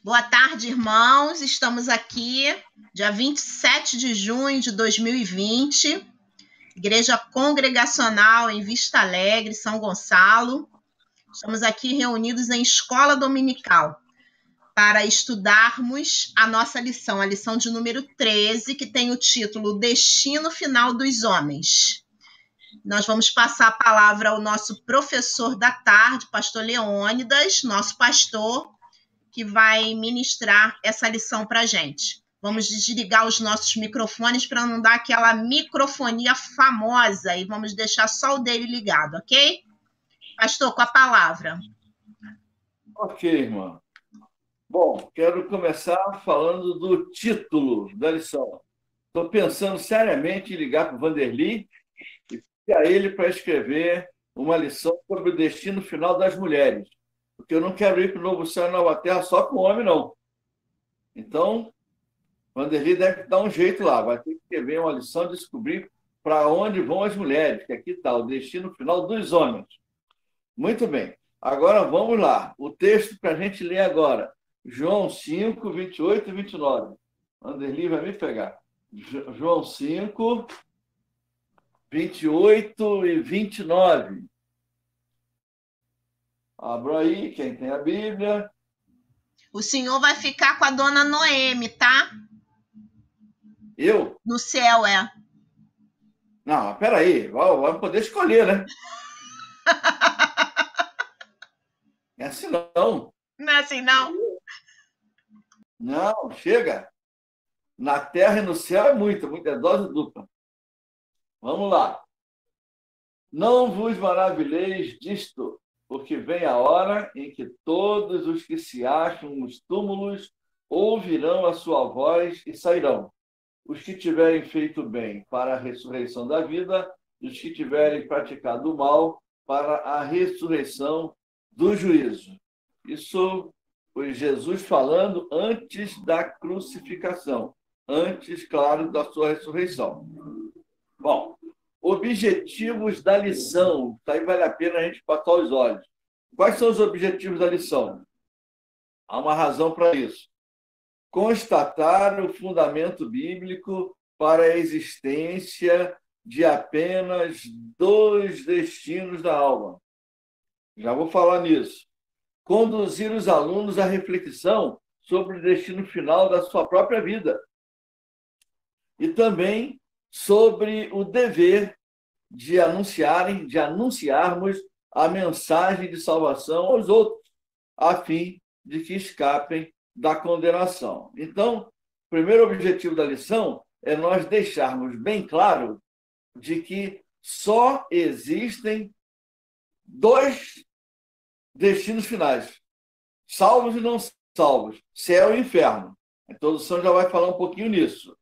Boa tarde, irmãos. Estamos aqui, dia 27 de junho de 2020, Igreja Congregacional em Vista Alegre, São Gonçalo. Estamos aqui reunidos em escola dominical para estudarmos a nossa lição, a lição de número 13, que tem o título Destino Final dos Homens. Nós vamos passar a palavra ao nosso professor da tarde, pastor Leônidas, nosso pastor, que vai ministrar essa lição para a gente. Vamos desligar os nossos microfones para não dar aquela microfonia famosa e vamos deixar só o dele ligado, ok? Pastor, com a palavra. Ok, irmã. Bom, quero começar falando do título da lição. Estou pensando seriamente em ligar para o Vanderly e pedir a ele para escrever uma lição sobre o destino final das mulheres. Porque eu não quero ir para o Novo Céu e Nova Terra só com homem, não. Então, Vanderly deve dar um jeito lá. Vai ter que escrever uma lição de descobrir para onde vão as mulheres, que aqui está o destino final dos homens. Muito bem. Agora vamos lá. O texto para a gente ler agora. João 5, 28 e 29. Vanderly vai me pegar. João 5, 28 e 29. Abra aí, quem tem a Bíblia. O senhor vai ficar com a dona Noemi, tá? Eu? No céu, é. Não, peraí. Vai poder escolher, né? É assim não. Não é assim, não? Não, chega. Na terra e no céu é muita dose dupla. Vamos lá. Não vos maravilheis disto, porque vem a hora em que todos os que se acham nos túmulos ouvirão a sua voz e sairão. Os que tiverem feito bem para a ressurreição da vida, e os que tiverem praticado o mal para a ressurreição do juízo. Isso foi Jesus falando antes da crucificação, antes, claro, da sua ressurreição. Bom, objetivos da lição. Aí vale a pena a gente passar os olhos. Quais são os objetivos da lição? Há uma razão para isso. Constatar o fundamento bíblico para a existência de apenas dois destinos da alma. Já vou falar nisso. Conduzir os alunos à reflexão sobre o destino final da sua própria vida. E também sobre o dever de anunciarmos a mensagem de salvação aos outros, a fim de que escapem da condenação. Então, o primeiro objetivo da lição é nós deixarmos bem claro de que só existem dois destinos finais, salvos e não salvos, céu e inferno. A introdução já vai falar um pouquinho nisso.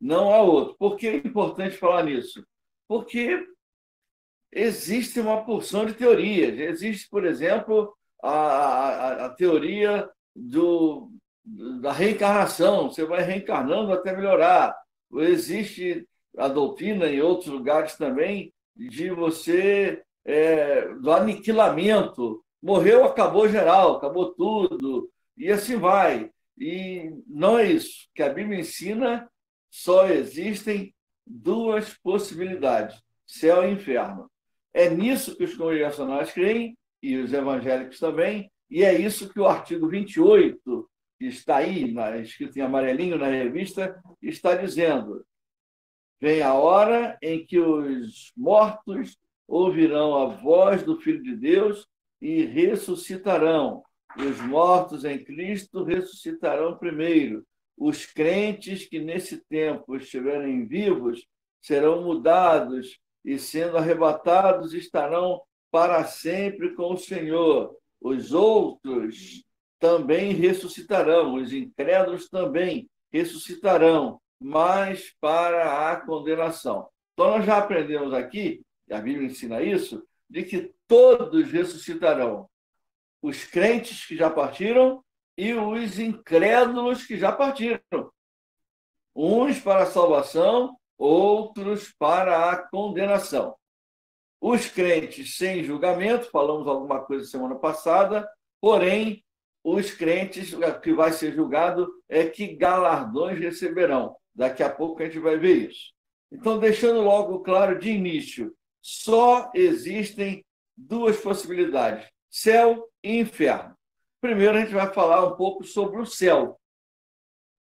Não há outro. Por que é importante falar nisso? Porque existe uma porção de teorias. Existe, por exemplo, a teoria da reencarnação. Você vai reencarnando até melhorar. Existe a doutrina em outros lugares também de você do aniquilamento. Morreu, acabou geral, acabou tudo. E assim vai. E não é isso. Que a Bíblia ensina, só existem duas possibilidades, céu e inferno. É nisso que os congregacionais creem, e os evangélicos também, e é isso que o artigo 28, que está aí, escrito em amarelinho na revista, está dizendo. Vem a hora em que os mortos ouvirão a voz do Filho de Deus e ressuscitarão. Os mortos em Cristo ressuscitarão primeiro. Os crentes que nesse tempo estiverem vivos serão mudados e, sendo arrebatados, estarão para sempre com o Senhor. Os outros também ressuscitarão, os incrédulos também ressuscitarão, mas para a condenação. Então, nós já aprendemos aqui, e a Bíblia ensina isso, de que todos ressuscitarão. Os crentes que já partiram e os incrédulos que já partiram. Uns para a salvação, outros para a condenação. Os crentes sem julgamento, falamos alguma coisa semana passada, porém, os crentes, o que vai ser julgado é que galardões receberão. Daqui a pouco a gente vai ver isso. Então, deixando logo claro de início, só existem duas possibilidades, céu e inferno. Primeiro, a gente vai falar um pouco sobre o céu.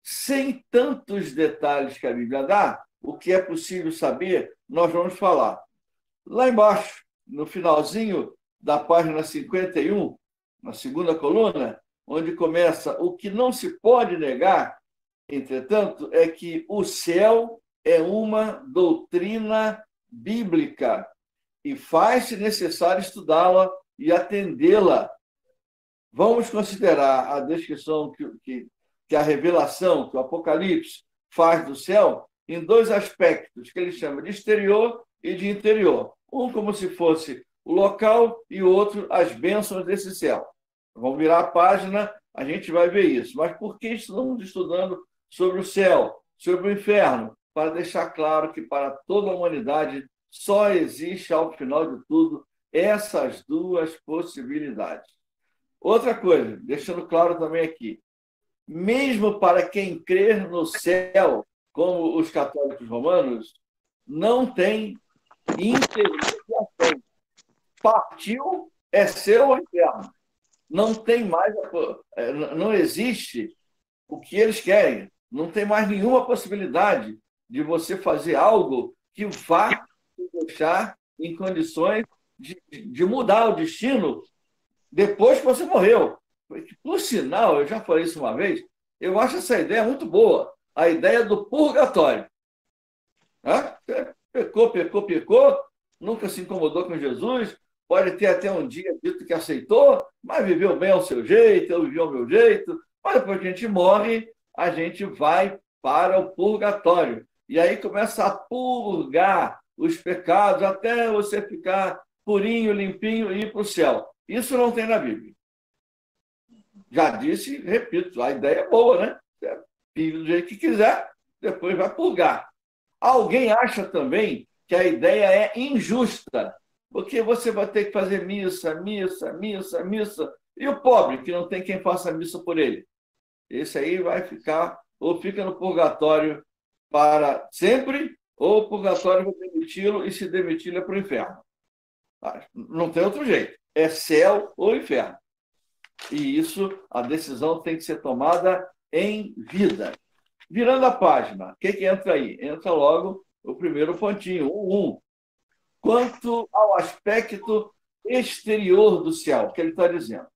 Sem tantos detalhes que a Bíblia dá, o que é possível saber, nós vamos falar. Lá embaixo, no finalzinho da página 51, na segunda coluna, onde começa o que não se pode negar, entretanto, é que o céu é uma doutrina bíblica e faz-se necessário estudá-la e atendê-la. Vamos considerar a descrição que a revelação, que o Apocalipse faz do céu, em dois aspectos, que ele chama de exterior e de interior. Um como se fosse o local e o outro as bênçãos desse céu. Vamos virar a página, a gente vai ver isso. Mas por que estamos estudando sobre o céu, sobre o inferno? Para deixar claro que para toda a humanidade só existe, ao final de tudo, essas duas possibilidades. Outra coisa, deixando claro também aqui, mesmo para quem crer no céu, como os católicos romanos, não tem intermediação. Partiu, é seu ou inferno. Não tem mais, não existe o que eles querem. Não tem mais nenhuma possibilidade de você fazer algo que vá te deixar em condições de mudar o destino depois que você morreu. Por sinal, eu já falei isso uma vez, eu acho essa ideia muito boa, a ideia do purgatório. Pecou, nunca se incomodou com Jesus, pode ter até um dia dito que aceitou, mas viveu bem ao seu jeito, eu vivi ao meu jeito, mas depois que a gente morre, a gente vai para o purgatório. E aí começa a purgar os pecados até você ficar purinho, limpinho e ir para o céu. Isso não tem na Bíblia. Já disse, repito, a ideia é boa, né? Vive do jeito que quiser, depois vai purgar. Alguém acha também que a ideia é injusta, porque você vai ter que fazer missa. E o pobre, que não tem quem faça missa por ele? Esse aí vai ficar, ou fica no purgatório para sempre, ou o purgatório vai demiti-lo, e se demitir, ele é para o inferno. Não tem outro jeito. É céu ou inferno. E isso, a decisão tem que ser tomada em vida. Virando a página, o que entra aí? Entra logo o primeiro pontinho, o 1. Quanto ao aspecto exterior do céu, que ele está dizendo.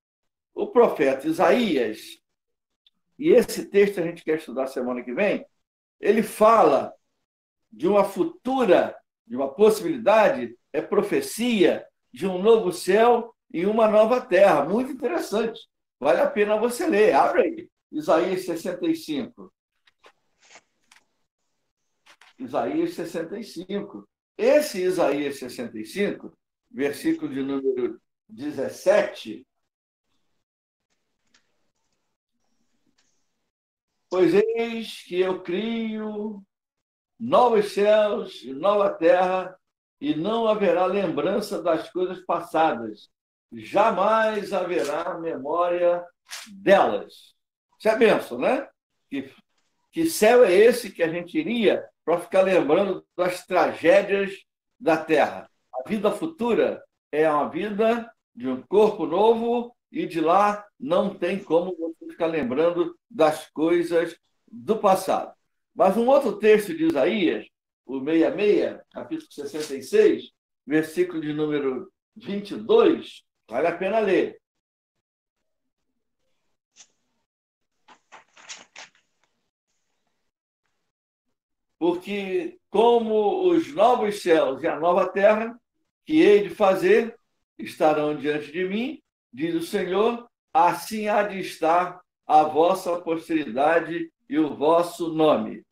O profeta Isaías, e esse texto a gente quer estudar semana que vem, ele fala de uma futura, de uma possibilidade, é profecia de um novo céu e uma nova terra. Muito interessante. Vale a pena você ler. Abre aí. Isaías 65. Isaías 65. Esse Isaías 65, versículo de número 17. Pois eis que eu crio novos céus e nova terra, e não haverá lembrança das coisas passadas. Jamais haverá memória delas. Isso é bênção, né? Que céu é esse que a gente iria para ficar lembrando das tragédias da terra? A vida futura é uma vida de um corpo novo e de lá não tem como você ficar lembrando das coisas do passado. Mas um outro texto de Isaías, o 66, capítulo 66, versículo de número 22, vale a pena ler. Porque como os novos céus e a nova terra que hei de fazer estarão diante de mim, diz o Senhor, assim há de estar a vossa posteridade e o vosso nome.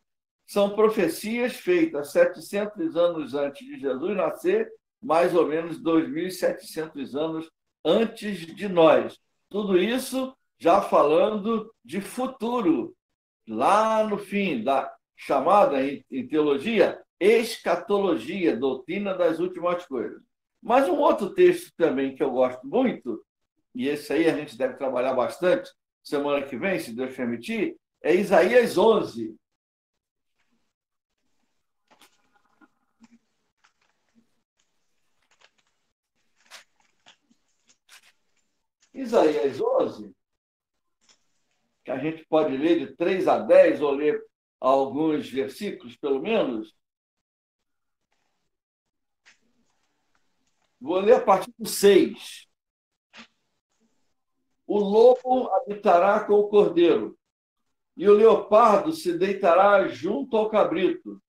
São profecias feitas 700 anos antes de Jesus nascer, mais ou menos 2.700 anos antes de nós. Tudo isso já falando de futuro, lá no fim da chamada em teologia escatologia, doutrina das últimas coisas. Mas um outro texto também que eu gosto muito e esse aí a gente deve trabalhar bastante semana que vem, se Deus permitir, é Isaías 11. Isaías 11, que a gente pode ler de 3 a 10, ou ler alguns versículos, pelo menos. Vou ler a partir do 6. O lobo habitará com o cordeiro, e o leopardo se deitará junto ao cabrito.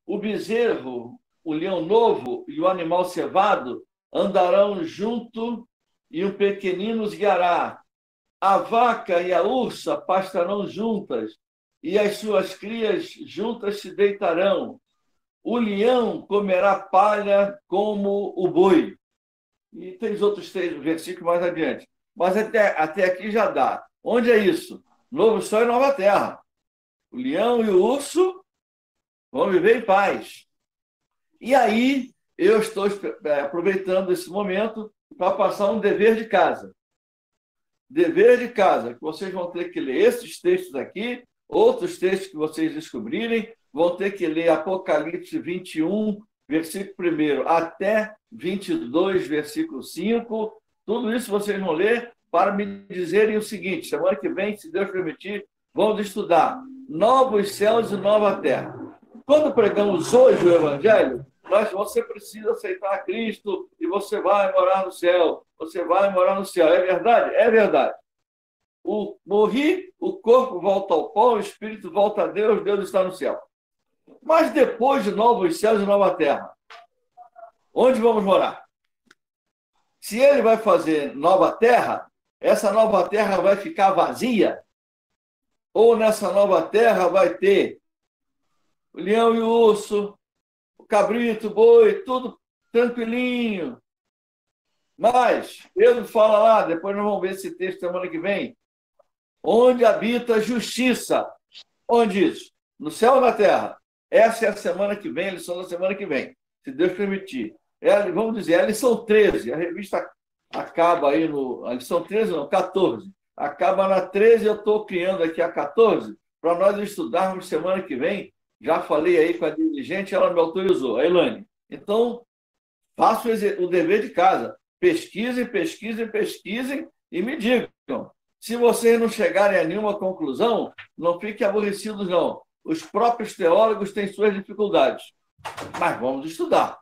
O bezerro, o leão novo e o animal cevado andarão junto, e o pequenino os guiará. A vaca e a ursa pastarão juntas, e as suas crias juntas se deitarão. O leão comerá palha como o boi. E tem os outros 3 versículos mais adiante. Mas até aqui já dá. Onde é isso? Novo céu e nova terra. O leão e o urso vão viver em paz. E aí, eu estou aproveitando esse momento para passar um dever de casa. Dever de casa, que vocês vão ter que ler esses textos aqui, outros textos que vocês descobrirem, vão ter que ler Apocalipse 21, versículo 1 até 22, versículo 5. Tudo isso vocês vão ler para me dizerem o seguinte: semana que vem, se Deus permitir, vamos estudar novos céus e nova terra. Quando pregamos hoje o Evangelho, você precisa aceitar a Cristo e você vai morar no céu. Você vai morar no céu. É verdade? É verdade. Morri, o corpo volta ao pó, o espírito volta a Deus, Deus está no céu. Mas depois de novos céus e nova terra, onde vamos morar? Se ele vai fazer nova terra, essa nova terra vai ficar vazia? Ou nessa nova terra vai ter o leão e o urso, o cabrito, o boi, tudo tranquilinho? Mas Pedro fala lá, depois nós vamos ver esse texto semana que vem, onde habita a justiça. Onde isso? No céu ou na terra? Essa é a semana que vem, a lição da semana que vem, se Deus permitir. Vamos dizer, a lição 13, a revista acaba aí no... A lição 13 não, 14. Acaba na 13, eu estou criando aqui a 14, para nós estudarmos semana que vem. Já falei aí com a dirigente, ela me autorizou, a Elane. Então, façam o dever de casa. Pesquisem, pesquisem, pesquisem e me digam. Se vocês não chegarem a nenhuma conclusão, não fiquem aborrecidos, não. Os próprios teólogos têm suas dificuldades. Mas vamos estudar.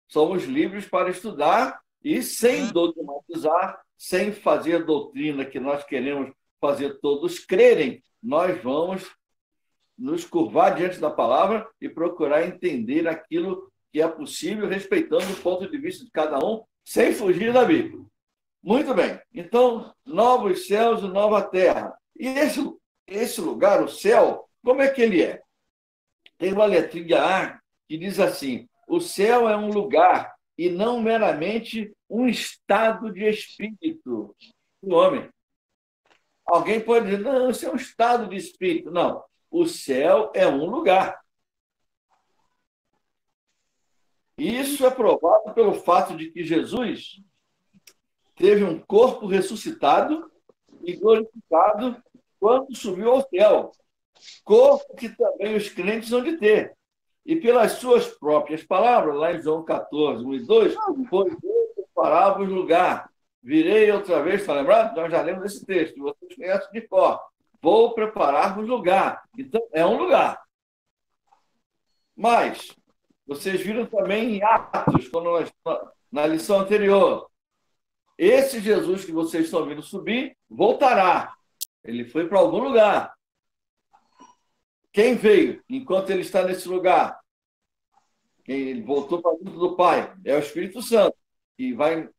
Somos livres para estudar e sem dogmatizar, sem fazer a doutrina que nós queremos fazer todos crerem, nós vamos nos curvar diante da palavra e procurar entender aquilo que é possível, respeitando o ponto de vista de cada um, sem fugir da Bíblia. Muito bem. Então, novos céus e nova terra. E esse lugar, o céu, como é que ele é? Tem uma letrinha A que diz assim: o céu é um lugar e não meramente um estado de espírito do homem. Alguém pode dizer, não, isso é um estado de espírito. Não, o céu é um lugar. Isso é provado pelo fato de que Jesus teve um corpo ressuscitado e glorificado quando subiu ao céu. Corpo que também os crentes vão de ter. E pelas suas próprias palavras, lá em João 14, 1 e 2, pois eu preparava-vos lugar. Virei outra vez, está lembrado? Nós já lemos esse texto, vocês conhecem de cor. Vou preparar-vos lugar. Então, é um lugar. Mas, vocês viram também em Atos, na lição anterior, esse Jesus que vocês estão vendo subir, voltará. Ele foi para algum lugar. Quem veio enquanto ele está nesse lugar? Quem voltou para dentro do Pai é o Espírito Santo, que vai em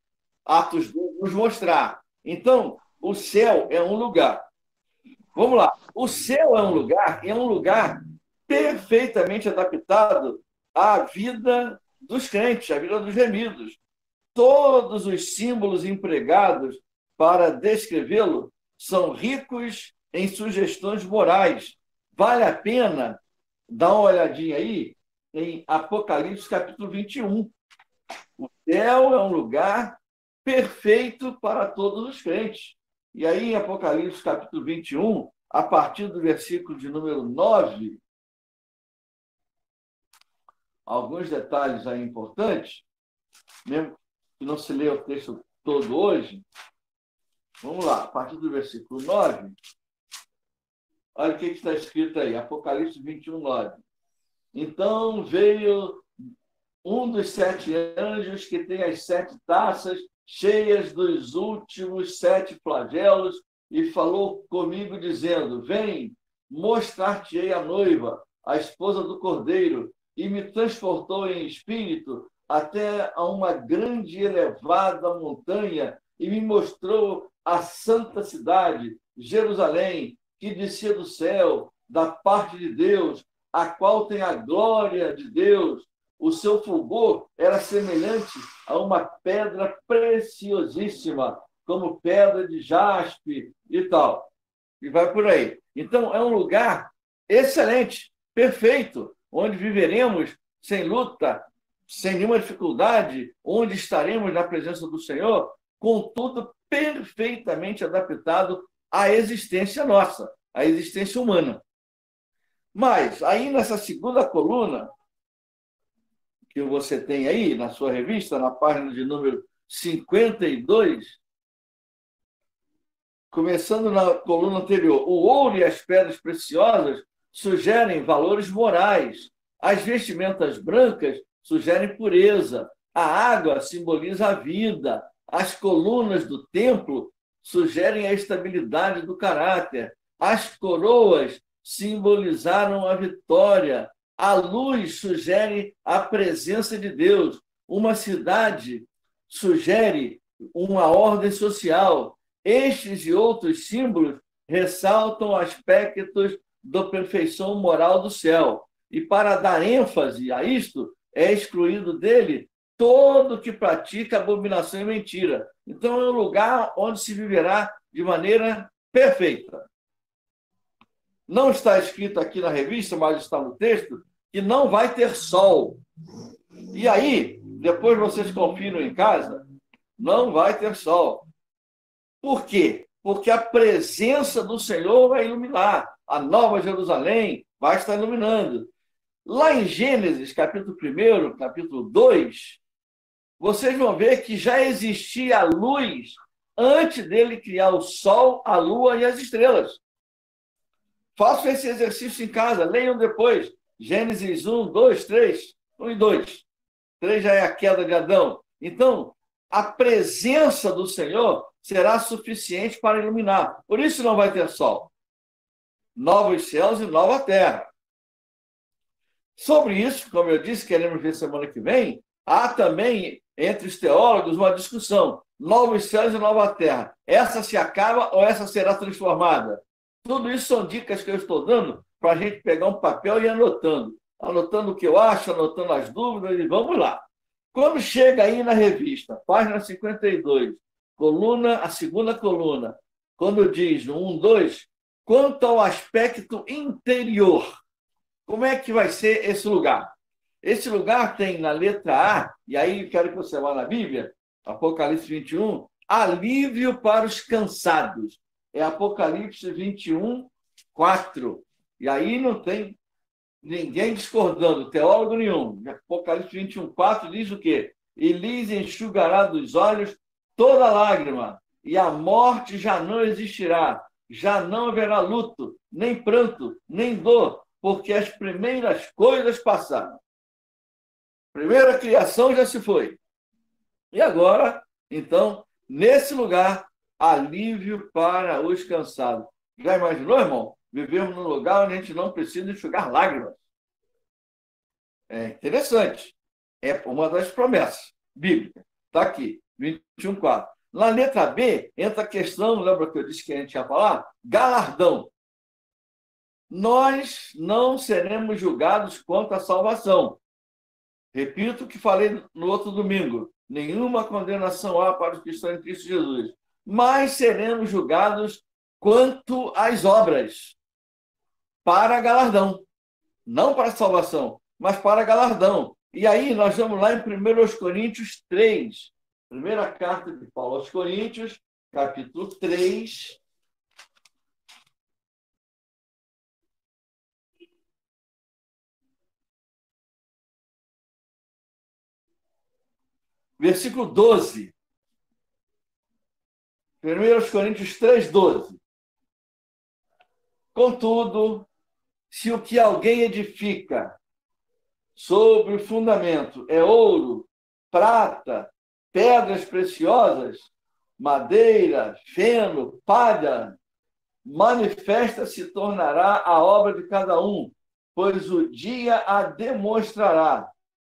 Atos 2 nos mostrar. Então, o céu é um lugar. Vamos lá. O céu é um lugar perfeitamente adaptado à vida dos crentes, à vida dos remidos. Todos os símbolos empregados para descrevê-lo são ricos em sugestões morais. Vale a pena dar uma olhadinha aí em Apocalipse capítulo 21. O céu é um lugar perfeito para todos os crentes. E aí, em Apocalipse, capítulo 21, a partir do versículo de número 9, alguns detalhes aí importantes, mesmo que não se leia o texto todo hoje. Vamos lá, a partir do versículo 9, olha o que está escrito aí, Apocalipse 21, 9. Então veio um dos 7 anjos que tem as 7 taças cheias dos últimos 7 flagelos e falou comigo dizendo: vem, mostrar-te-ei a noiva, a esposa do Cordeiro, e me transportou em espírito até a uma grande e elevada montanha e me mostrou a santa cidade, Jerusalém, que descia do céu, da parte de Deus, a qual tem a glória de Deus. O seu fulgor era semelhante a uma pedra preciosíssima, como pedra de jaspe e tal. E vai por aí. Então, é um lugar excelente, perfeito, onde viveremos sem luta, sem nenhuma dificuldade, onde estaremos na presença do Senhor, contudo, perfeitamente adaptado à existência nossa, à existência humana. Mas, aí nessa segunda coluna, que você tem aí na sua revista, na página de número 52, começando na coluna anterior, o ouro e as pedras preciosas sugerem valores morais, as vestimentas brancas sugerem pureza, a água simboliza a vida, as colunas do templo sugerem a estabilidade do caráter, as coroas simbolizaram a vitória, a luz sugere a presença de Deus, uma cidade sugere uma ordem social. Estes e outros símbolos ressaltam aspectos da perfeição moral do céu. E para dar ênfase a isto, é excluído dele todo que pratica abominação e mentira. Então, é um lugar onde se viverá de maneira perfeita. Não está escrito aqui na revista, mas está no texto, que não vai ter sol. E aí, depois vocês confiram em casa, não vai ter sol. Por quê? Porque a presença do Senhor vai iluminar. A Nova Jerusalém vai estar iluminando. Lá em Gênesis, capítulo 1, capítulo 2, vocês vão ver que já existia a luz antes dele criar o sol, a lua e as estrelas. Façam esse exercício em casa, leiam depois. Gênesis 1, 2, 3, 1 e 2. 3 já é a queda de Adão. Então, a presença do Senhor será suficiente para iluminar. Por isso não vai ter sol. Novos céus e nova terra. Sobre isso, como eu disse, queremos ver semana que vem, há também, entre os teólogos, uma discussão. Novos céus e nova terra. Essa se acaba ou essa será transformada? Tudo isso são dicas que eu estou dando para a gente pegar um papel e ir anotando. Anotando o que eu acho, anotando as dúvidas e vamos lá. Quando chega aí na revista, página 52, a segunda coluna, quando diz no 1, 2, quanto ao aspecto interior, como é que vai ser esse lugar? Esse lugar tem na letra A, e aí quero que você vá na Bíblia, Apocalipse 21, alívio para os cansados. É Apocalipse 21, 4. E aí não tem ninguém discordando, teólogo nenhum. Apocalipse 21, 4 diz o quê? E lhes enxugará dos olhos toda lágrima, e a morte já não existirá. Já não haverá luto, nem pranto, nem dor, porque as primeiras coisas passaram. Primeira criação já se foi. E agora, então, nesse lugar, alívio para os cansados. Já imaginou, irmão? Vivemos num lugar onde a gente não precisa enxugar lágrimas. É interessante. É uma das promessas bíblicas. Está aqui, 21:4. Na letra B, entra a questão, lembra que eu disse que a gente ia falar? Galardão. Nós não seremos julgados quanto à salvação. Repito o que falei no outro domingo. Nenhuma condenação há para os que estão em Cristo Jesus. Mas seremos julgados quanto às obras, para galardão. Não para salvação, mas para galardão. E aí nós vamos lá em 1 Coríntios 3, Primeira carta de Paulo aos Coríntios, capítulo 3. Versículo 12. 1 Coríntios 3, 12. Contudo, se o que alguém edifica sobre o fundamento é ouro, prata, pedras preciosas, madeira, feno, palha, manifesta se tornará a obra de cada um, pois o dia a demonstrará,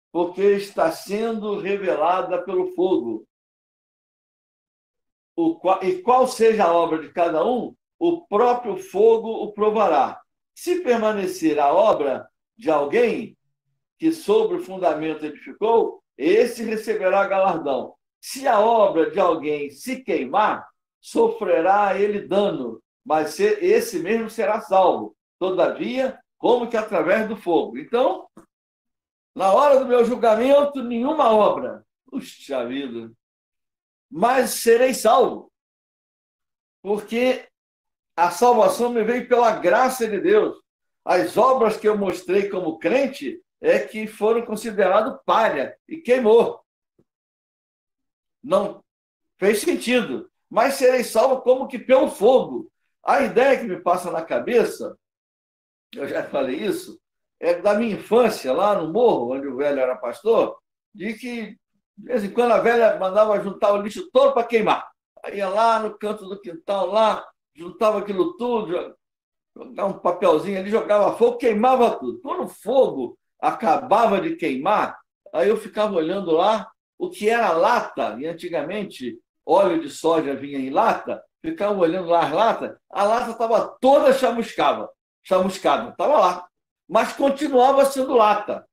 porque está sendo revelada pelo fogo. E qual seja a obra de cada um, o próprio fogo o provará. Se permanecer a obra de alguém que sobre o fundamento edificou, esse receberá galardão. Se a obra de alguém se queimar, sofrerá ele dano, mas esse mesmo será salvo. Todavia, como que através do fogo. Então, na hora do meu julgamento, nenhuma obra. Puxa vida. Mas serei salvo. Porque a salvação me veio pela graça de Deus. As obras que eu mostrei como crente é que foram consideradas palha e queimou. Não fez sentido. Mas serei salvo como que pelo fogo. A ideia que me passa na cabeça, eu já falei isso, é da minha infância, lá no morro, onde o velho era pastor, de que, de vez em quando, a velha mandava juntar o lixo todo para queimar. Aí ia lá no canto do quintal, lá, juntava aquilo tudo, jogava um papelzinho ali, jogava fogo, queimava tudo. Quando o fogo acabava de queimar, aí eu ficava olhando lá o que era lata, e antigamente óleo de soja vinha em lata, ficava olhando lá as latas, a lata estava toda chamuscada, estava lá, mas continuava sendo lata.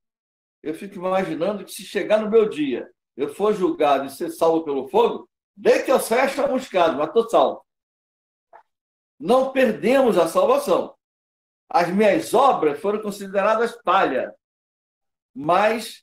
Eu fico imaginando que se chegar no meu dia, eu for julgado e ser salvo pelo fogo, bem que eu saia chamuscado, mas estou salvo. Não perdemos a salvação. As minhas obras foram consideradas palha, mas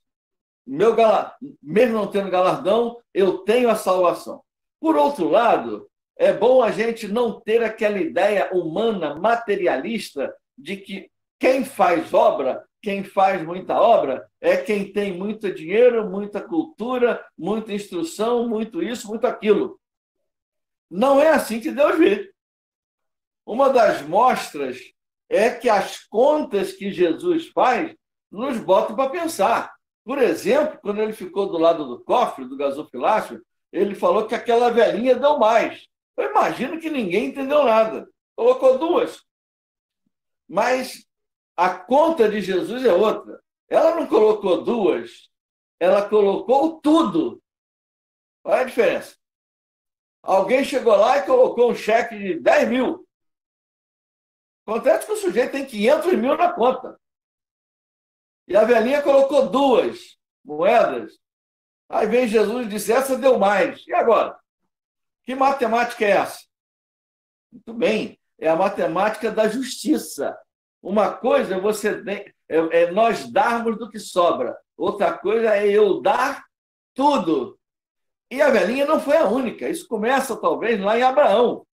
mesmo não tendo galardão, eu tenho a salvação. Por outro lado, é bom a gente não ter aquela ideia humana, materialista, de que quem faz obra, quem faz muita obra, é quem tem muito dinheiro, muita cultura, muita instrução, muito isso, muito aquilo. Não é assim que Deus vê. Uma das mostras é que as contas que Jesus faz nos botam para pensar. Por exemplo, quando ele ficou do lado do cofre, do gasofilácio, ele falou que aquela velhinha deu mais. Eu imagino que ninguém entendeu nada. Colocou duas. Mas a conta de Jesus é outra. Ela não colocou duas, ela colocou tudo. Qual é a diferença? Alguém chegou lá e colocou um cheque de 10 mil. Acontece que o sujeito tem 500 mil na conta. E a velhinha colocou duas moedas. Aí vem Jesus e disse, essa deu mais. E agora? Que matemática é essa? Muito bem, é a matemática da justiça. Uma coisa é nós darmos do que sobra. Outra coisa é eu dar tudo. E a velhinha não foi a única. Isso começa, talvez, lá em Abraão.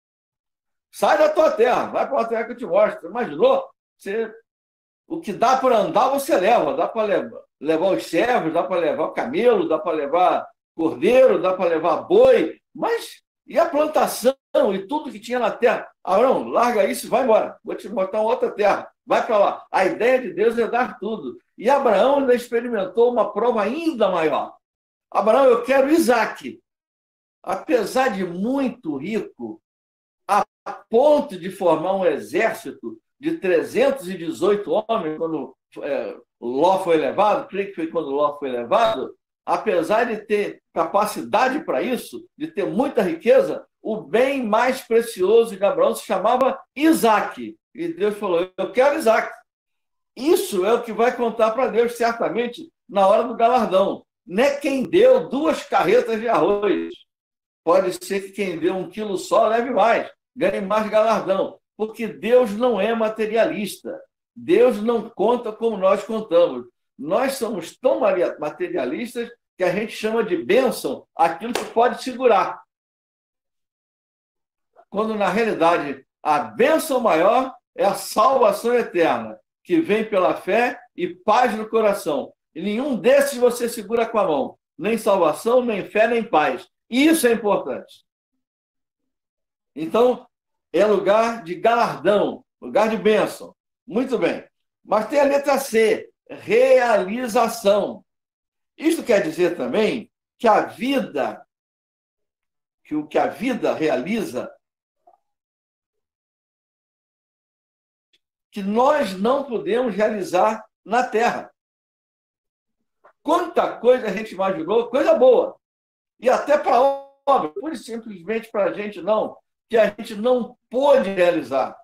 Sai da tua terra, vai para uma terra que eu te mostro. Imaginou? O que dá para andar, você leva. Dá para levar os servos, dá para levar camelo, dá para levar cordeiro, dá para levar boi. Mas e a plantação e tudo que tinha na terra? Abraão, larga isso e vai embora. Vou te mostrar uma outra terra. Vai para lá. A ideia de Deus é dar tudo. E Abraão ainda experimentou uma prova ainda maior. Abraão, eu quero Isaque. Apesar de muito rico, a ponto de formar um exército de 318 homens, quando Ló foi levado, creio que foi quando Ló foi levado, apesar de ter capacidade para isso, de ter muita riqueza, o bem mais precioso de Abraão se chamava Isaque. E Deus falou, eu quero Isaque. Isso é o que vai contar para Deus, certamente, na hora do galardão. Não é quem deu 2 carretas de arroz. Pode ser que quem deu 1 quilo só leve mais, ganhe mais galardão. Porque Deus não é materialista. Deus não conta como nós contamos. Nós somos tão materialistas que a gente chama de bênção aquilo que pode segurar. Quando, na realidade, a bênção maior é a salvação eterna, que vem pela fé e paz no coração. E nenhum desses você segura com a mão. Nem salvação, nem fé, nem paz. E isso é importante. Então, é lugar de galardão, lugar de bênção. Muito bem. Mas tem a letra C, realização. Isto quer dizer também que a vida, que o que a vida realiza, que nós não podemos realizar na Terra. Quanta coisa a gente imaginou, coisa boa. E até para obra, pura e simplesmente para a gente não, que a gente não pôde realizar.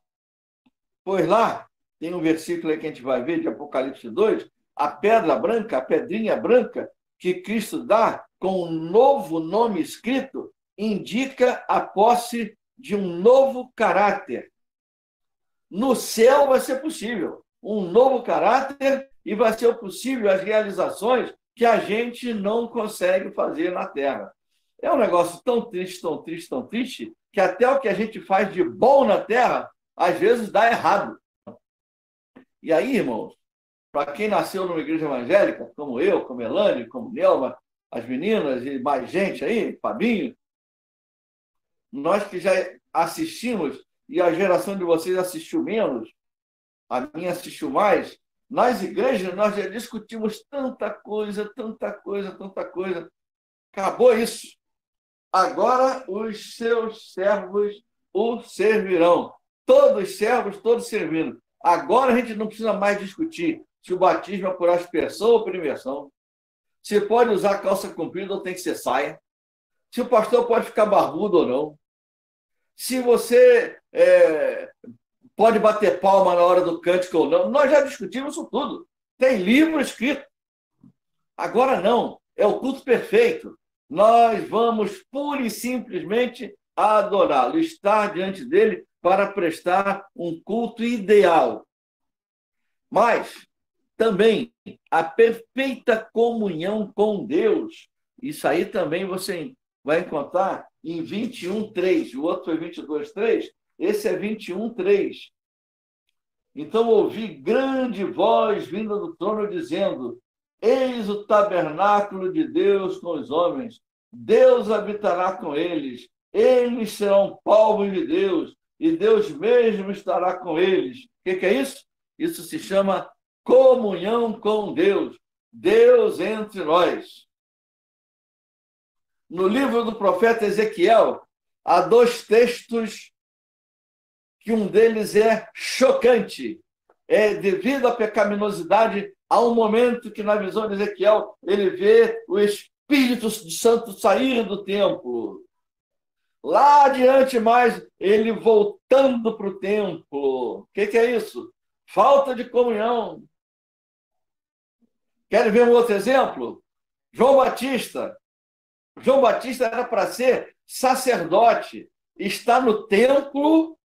Pois lá, tem um versículo aí que a gente vai ver, de Apocalipse 2, a pedra branca, a pedrinha branca, que Cristo dá com um novo nome escrito, indica a posse de um novo caráter. No céu vai ser possível um novo caráter e vai ser possível as realizações que a gente não consegue fazer na Terra. É um negócio tão triste, tão triste, tão triste, que até o que a gente faz de bom na Terra, às vezes dá errado. E aí, irmãos, para quem nasceu numa igreja evangélica, como eu, como Elane, como Nelma, as meninas e mais gente aí, Fabinho, nós que já assistimos, e a geração de vocês assistiu menos, a minha assistiu mais, nas igrejas nós já discutimos tanta coisa, tanta coisa, tanta coisa. Acabou isso. Agora os seus servos o servirão. Todos servos, todos servindo. Agora a gente não precisa mais discutir se o batismo é por aspersão ou por imersão. Se pode usar calça comprida ou tem que ser saia. Se o pastor pode ficar barbudo ou não. Se você pode bater palma na hora do cântico ou não. Nós já discutimos isso tudo. Tem livro escrito. Agora não. É o culto perfeito. Nós vamos pura e simplesmente adorá-lo, estar diante dele para prestar um culto ideal. Mas também a perfeita comunhão com Deus. Isso aí também você vai encontrar em 21:3. O outro foi 22:3. Esse é 21:3. Então ouvi grande voz vinda do trono dizendo: eis o tabernáculo de Deus com os homens. Deus habitará com eles. Eles serão povo de Deus. E Deus mesmo estará com eles. O que é isso? Isso se chama comunhão com Deus. Deus entre nós. No livro do profeta Ezequiel, há 2 textos que um deles é chocante. É devido à pecaminosidade. Há um momento que, na visão de Ezequiel, ele vê o Espírito Santo sair do templo. Lá adiante mais, ele voltando para o templo. O que é isso? Falta de comunhão. Querem ver um outro exemplo? João Batista. João Batista era para ser sacerdote. Está no templo,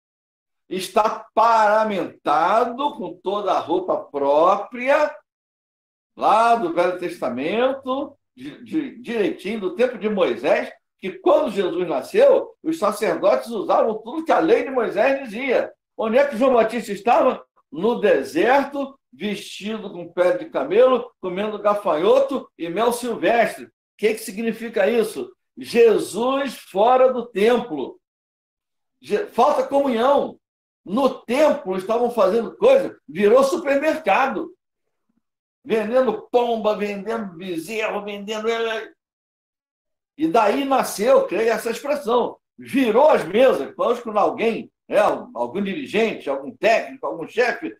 está paramentado com toda a roupa própria, lá do Velho Testamento, direitinho, do tempo de Moisés, que quando Jesus nasceu, os sacerdotes usavam tudo que a lei de Moisés dizia. Onde é que João Batista estava? No deserto, vestido com pele de camelo, comendo gafanhoto e mel silvestre. O que significa isso? Jesus fora do templo. Falta comunhão. No templo estavam fazendo coisa, virou supermercado. Vendendo pomba, vendendo bezerro, vendendo... E daí nasceu, creio, essa expressão. Virou as mesas. Quando alguém, algum dirigente, algum técnico, algum chefe,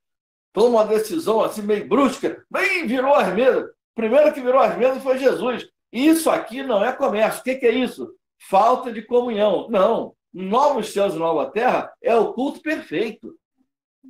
toma uma decisão assim meio brusca, bem, virou as mesas. Primeiro que virou as mesas foi Jesus. Isso aqui não é comércio. O que é isso? Falta de comunhão. Não. Novos céus e nova terra é o culto perfeito.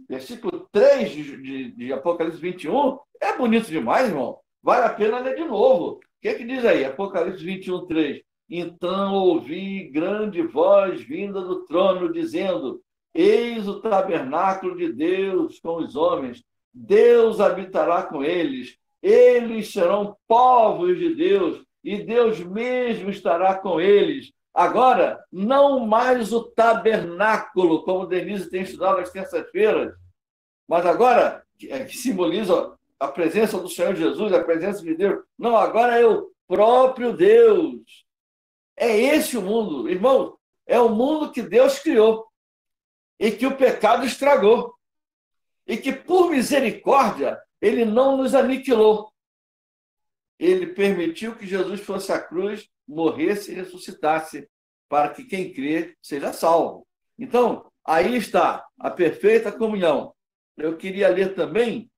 Versículo 3 de Apocalipse 21 é bonito demais, irmão. Vale a pena ler de novo. O que diz aí? Apocalipse 21:3. Então ouvi grande voz vinda do trono, dizendo: eis o tabernáculo de Deus com os homens. Deus habitará com eles. Eles serão povos de Deus, e Deus mesmo estará com eles. Agora, não mais o tabernáculo, como Denise tem estudado às terças-feiras, mas agora, que simboliza a presença do Senhor Jesus, a presença de Deus. Não, agora é o próprio Deus. É esse o mundo. Irmão, é o mundo que Deus criou e que o pecado estragou. E que, por misericórdia, ele não nos aniquilou. Ele permitiu que Jesus fosse à cruz, morresse e ressuscitasse, para que quem crê seja salvo. Então, aí está a perfeita comunhão. Eu queria ler também,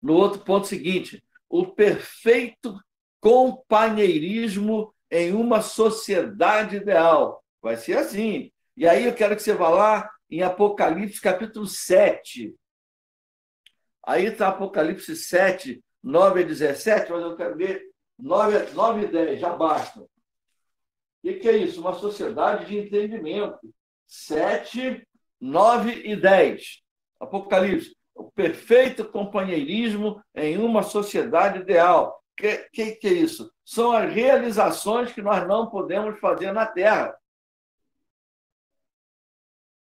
no outro ponto seguinte, o perfeito companheirismo em uma sociedade ideal. Vai ser assim. E aí eu quero que você vá lá em Apocalipse, capítulo 7. Aí está Apocalipse 7, 9 a 17, mas eu quero ver 9 e 10, já basta. O que é isso? Uma sociedade de entendimento. 7, 9 e 10. Apocalipse. O perfeito companheirismo em uma sociedade ideal. O que é isso? São as realizações que nós não podemos fazer na Terra.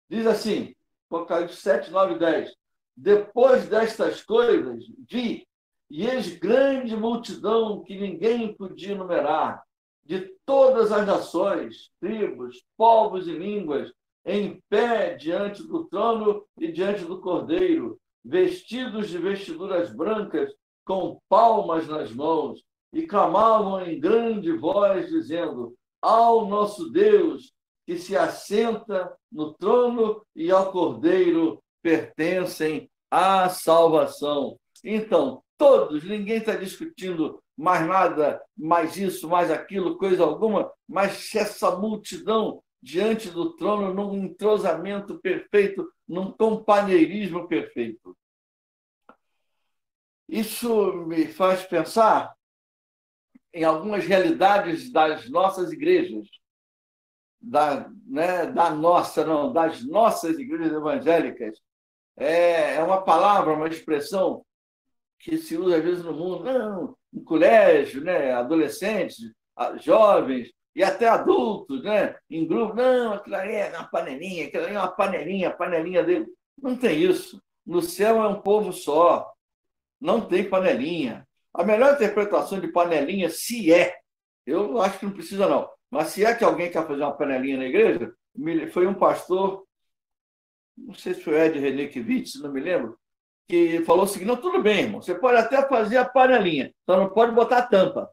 Diz assim, Apocalipse 7, 9 e 10. Depois destas coisas, vi, e eis grande multidão que ninguém podia numerar, de todas as nações, tribos, povos e línguas, em pé diante do trono e diante do Cordeiro, vestidos de vestiduras brancas, com palmas nas mãos, e clamavam em grande voz, dizendo: ao nosso Deus, que se assenta no trono, e ao Cordeiro pertencem à salvação. Então, todos, ninguém está discutindo mais nada, mais isso, mais aquilo, coisa alguma, mas essa multidão diante do trono, num entrosamento perfeito, num companheirismo perfeito. Isso me faz pensar em algumas realidades das nossas igrejas, das nossas igrejas evangélicas. É uma palavra, uma expressão que se usa às vezes no mundo, não, no colégio, né? Adolescentes, jovens e até adultos, né? Em grupo, não, aquilo aí é uma panelinha, aquilo aí é uma panelinha, a panelinha dele. Não tem isso. No céu é um povo só. Não tem panelinha. A melhor interpretação de panelinha, se é, eu acho que não precisa não, mas se é que alguém quer fazer uma panelinha na igreja, foi um pastor, não sei se foi Ed Renekiewicz, não me lembro, que falou o seguinte: não, tudo bem, irmão, você pode até fazer a panelinha, só não pode botar a tampa,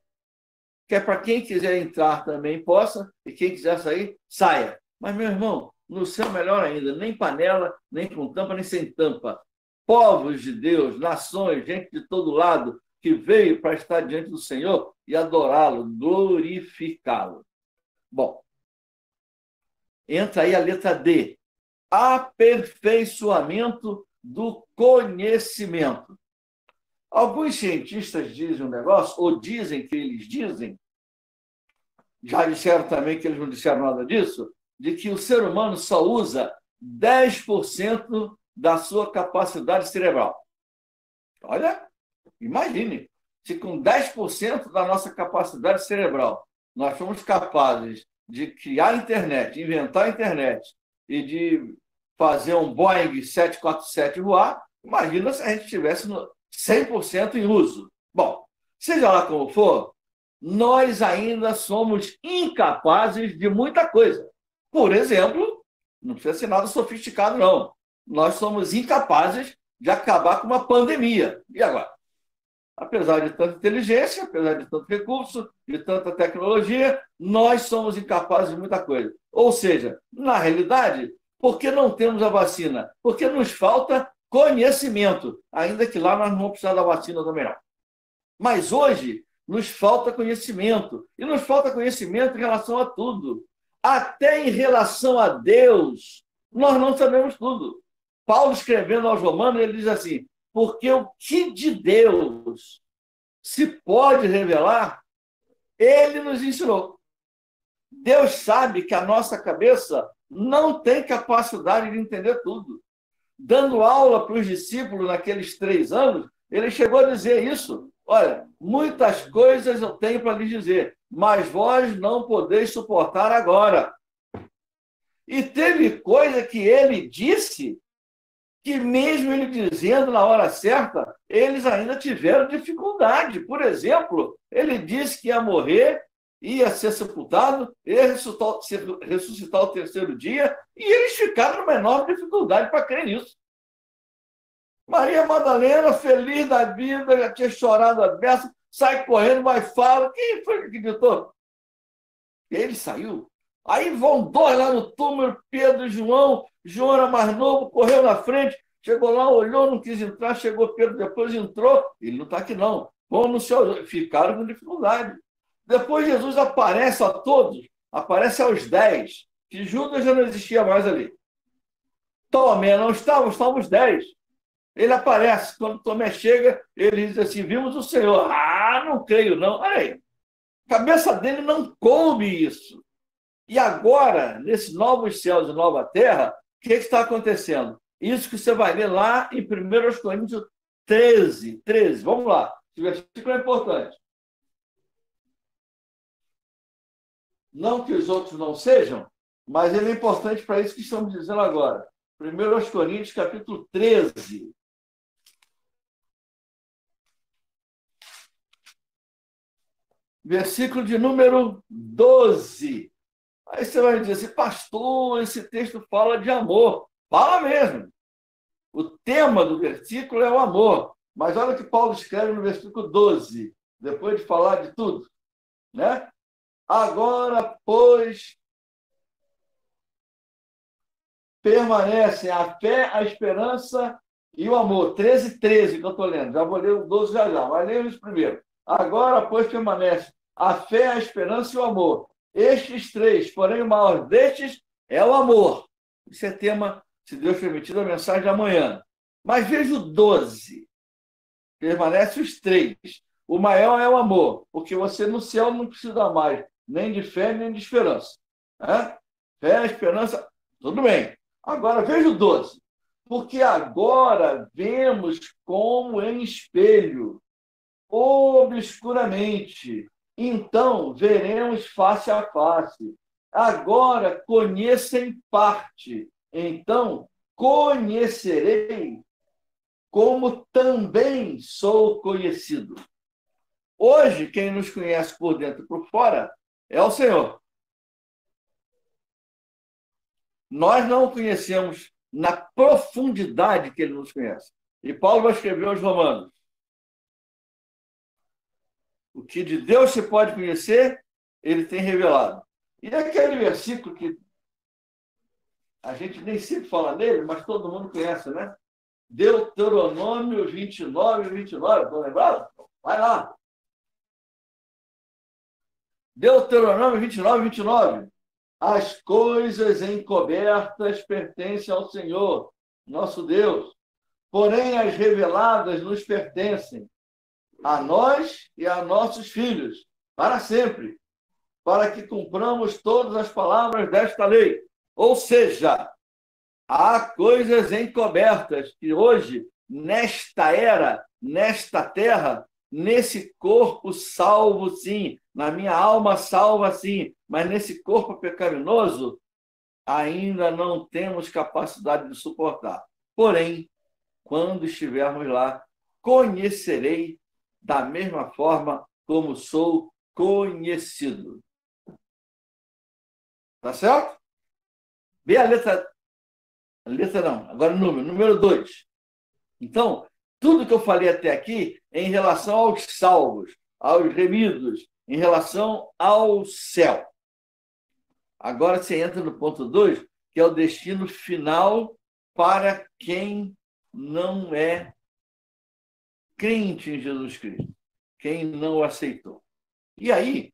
que é para quem quiser entrar também possa, e quem quiser sair, saia. Mas, meu irmão, no céu melhor ainda, nem panela, nem com tampa, nem sem tampa. Povos de Deus, nações, gente de todo lado, que veio para estar diante do Senhor e adorá-lo, glorificá-lo. Bom, entra aí a letra D. Aperfeiçoamento do conhecimento. Alguns cientistas dizem um negócio, ou dizem que eles dizem, já disseram também que eles não disseram nada disso, de que o ser humano só usa 10% da sua capacidade cerebral. Olha, imagine, se com 10% da nossa capacidade cerebral nós fomos capazes de criar a internet, inventar a internet e de fazer um Boeing 747 voar, imagina se a gente estivesse 100% em uso. Bom, seja lá como for, nós ainda somos incapazes de muita coisa. Por exemplo, não precisa ser nada sofisticado, não. Nós somos incapazes de acabar com uma pandemia. E agora? Apesar de tanta inteligência, apesar de tanto recurso, de tanta tecnologia, nós somos incapazes de muita coisa. Ou seja, na realidade, por que não temos a vacina? Porque nos falta conhecimento, ainda que lá nós não vamos precisar da vacina também não. Mas hoje nos falta conhecimento, e nos falta conhecimento em relação a tudo. Até em relação a Deus, nós não sabemos tudo. Paulo, escrevendo aos Romanos, ele diz assim: porque o que de Deus se pode revelar, ele nos ensinou. Deus sabe que a nossa cabeça não tem capacidade de entender tudo. Dando aula para os discípulos naqueles 3 anos, ele chegou a dizer isso. Olha, muitas coisas eu tenho para lhes dizer, mas vós não podeis suportar agora. E teve coisa que ele disse que, mesmo ele dizendo na hora certa, eles ainda tiveram dificuldade. Por exemplo, ele disse que ia morrer, ia ser sepultado, ia ressuscitar o terceiro dia, e eles ficaram numa enorme dificuldade para crer nisso. Maria Madalena, feliz da vida, já tinha chorado a beça, sai correndo, mas fala. Quem foi que acreditou? Ele saiu. Aí vão dois lá no túmulo, Pedro e João. João era mais novo, correu na frente, chegou lá, olhou, não quis entrar, chegou Pedro, depois entrou. Ele não está aqui, não. Vão no céu, ficaram com dificuldade. Depois Jesus aparece a todos, aparece aos 10, que Judas já não existia mais ali. Tomé não estava, estavam os 10. Ele aparece. Quando Tomé chega, ele diz assim: vimos o Senhor. Ah, não creio, não. Olha aí. A cabeça dele não coube isso. E agora, nesses novos céus e nova terra, o que está acontecendo? Isso que você vai ler lá em 1 Coríntios 13. Vamos lá. Esse versículo é importante. Não que os outros não sejam, mas ele é importante para isso que estamos dizendo agora. 1 Coríntios, capítulo 13. Versículo de número 12. Aí você vai dizer assim: pastor, esse texto fala de amor. Fala mesmo. O tema do versículo é o amor. Mas olha o que Paulo escreve no versículo 12, depois de falar de tudo, né? Agora, pois, permanecem a fé, a esperança e o amor. 13 que eu estou lendo. Já vou ler o 12 já, mas leio isso primeiro. Agora, pois, permanece a fé, a esperança e o amor. Estes três, porém, o maior destes é o amor. Isso é tema, se Deus permitir, da mensagem de amanhã. Mas veja o 12. Permanece os três. O maior é o amor, porque você no céu não precisa mais nem de fé, nem de esperança. Né? Fé, esperança, tudo bem. Agora, veja o 12. Porque agora vemos como em espelho, obscuramente. Então, veremos face a face. Agora, conheço em parte. Então, conhecerei como também sou conhecido. Hoje, quem nos conhece por dentro e por fora é o Senhor. Nós não o conhecemos na profundidade que ele nos conhece. E Paulo vai escrever aos Romanos: o que de Deus se pode conhecer, ele tem revelado. E aquele versículo que a gente nem sempre fala nele, mas todo mundo conhece, né? Deuteronômio 29. Estão lembrados? Vai lá. Deuteronômio 29. As coisas encobertas pertencem ao Senhor, nosso Deus. Porém, as reveladas nos pertencem, a nós e a nossos filhos, para sempre, para que cumpramos todas as palavras desta lei. Ou seja, há coisas encobertas que hoje, nesta era, nesta terra, nesse corpo salvo sim, na minha alma salva sim, mas nesse corpo pecaminoso, ainda não temos capacidade de suportar. Porém, quando estivermos lá, conhecerei da mesma forma como sou conhecido. Tá certo? Vê a letra não, agora o número 2. Então, tudo que eu falei até aqui é em relação aos salvos, aos remidos, em relação ao céu. Agora você entra no ponto 2, que é o destino final para quem não é crente em Jesus Cristo, quem não o aceitou. E aí,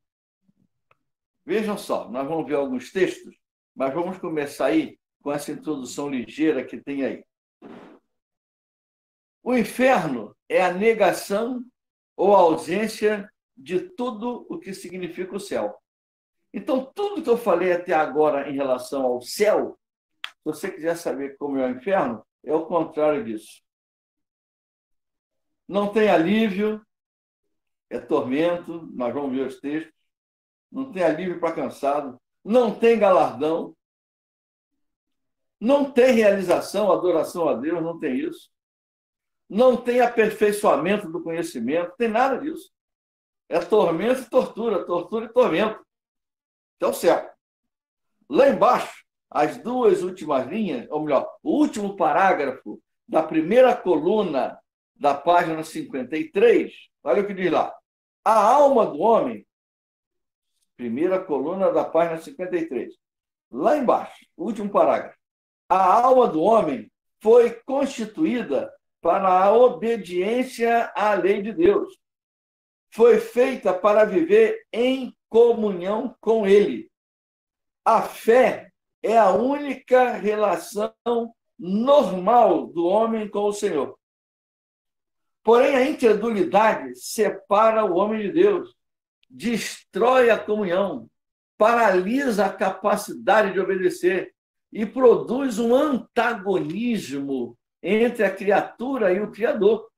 vejam só, nós vamos ver alguns textos, mas vamos começar aí com essa introdução ligeira que tem aí. O inferno é a negação ou a ausência de tudo o que significa o céu. Então, tudo que eu falei até agora em relação ao céu, se você quiser saber como é o inferno, é o contrário disso. Não tem alívio, é tormento, nós vamos ver os textos, não tem alívio para cansado, não tem galardão, não tem realização, adoração a Deus, não tem isso. Não tem aperfeiçoamento do conhecimento, não tem nada disso. É tormento e tortura, tortura e tormento. Então, certo. Lá embaixo, as duas últimas linhas, ou melhor, o último parágrafo da primeira coluna da página 53, olha o que diz lá. A alma do homem, primeira coluna da página 53, lá embaixo, o último parágrafo. A alma do homem foi constituída para a obediência à lei de Deus. Foi feita para viver em comunhão com Ele. A fé é a única relação normal do homem com o Senhor. Porém, a incredulidade separa o homem de Deus, destrói a comunhão, paralisa a capacidade de obedecer e produz um antagonismo entre a criatura e o Criador.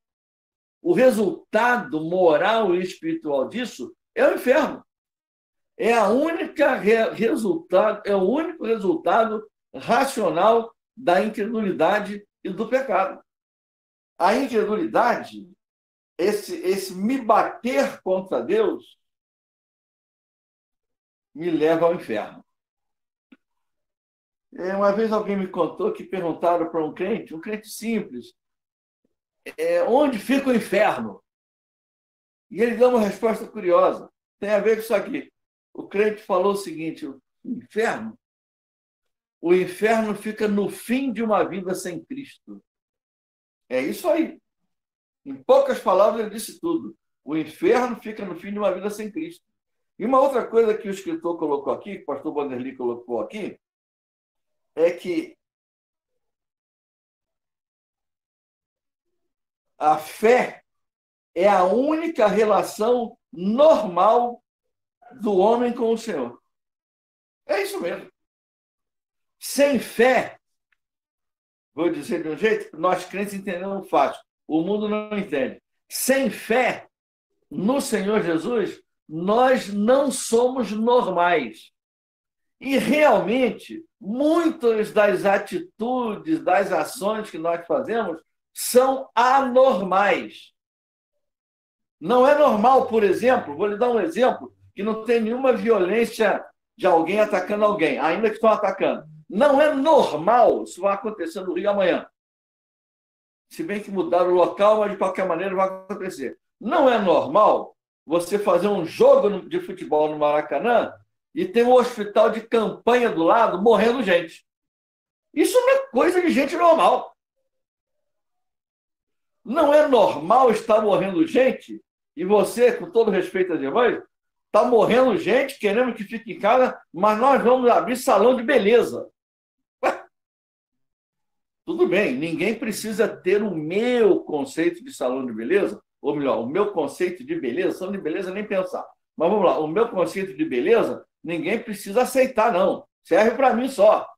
O resultado moral e espiritual disso é o inferno. É o único resultado racional da incredulidade e do pecado. A incredulidade, esse me bater contra Deus, me leva ao inferno. Uma vez alguém me contou que perguntaram para um crente simples, onde fica o inferno? E ele deu uma resposta curiosa. Tem a ver com isso aqui. O crente falou o seguinte: o inferno fica no fim de uma vida sem Cristo. É isso aí. Em poucas palavras, ele disse tudo. O inferno fica no fim de uma vida sem Cristo. E uma outra coisa que o escritor colocou aqui, que o pastor Vanderly colocou aqui, é que a fé é a única relação normal do homem com o Senhor. É isso mesmo. Sem fé, vou dizer de um jeito que nós crentes entendemos fácil, o mundo não entende. Sem fé no Senhor Jesus, nós não somos normais. E realmente, muitas das atitudes, das ações que nós fazemos são anormais. Não é normal, por exemplo, vou lhe dar um exemplo, que não tem nenhuma violência de alguém atacando alguém, ainda que estão atacando. Não é normal, isso vai acontecer no Rio amanhã. Se bem que mudaram o local, mas de qualquer maneira vai acontecer. Não é normal você fazer um jogo de futebol no Maracanã e ter um hospital de campanha do lado morrendo gente. Isso não é coisa de gente normal. Não é normal estar morrendo gente e você, com todo respeito às irmãs, está morrendo gente, querendo que fique em casa, mas nós vamos abrir salão de beleza. Ué? Tudo bem, ninguém precisa ter o meu conceito de salão de beleza, ou melhor, o meu conceito de beleza, salão de beleza nem pensar. Mas vamos lá, o meu conceito de beleza, ninguém precisa aceitar, não. Serve para mim só.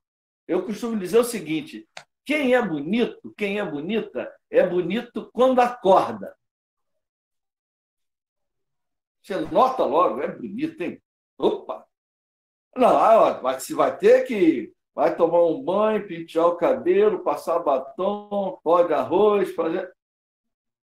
Eu costumo dizer o seguinte: quem é bonito, quem é bonita, é bonito quando acorda. Você nota logo, é bonito, hein? Opa! Não, mas se vai ter que... Vai tomar um banho, pentear o cabelo, passar batom, pó de arroz, fazer...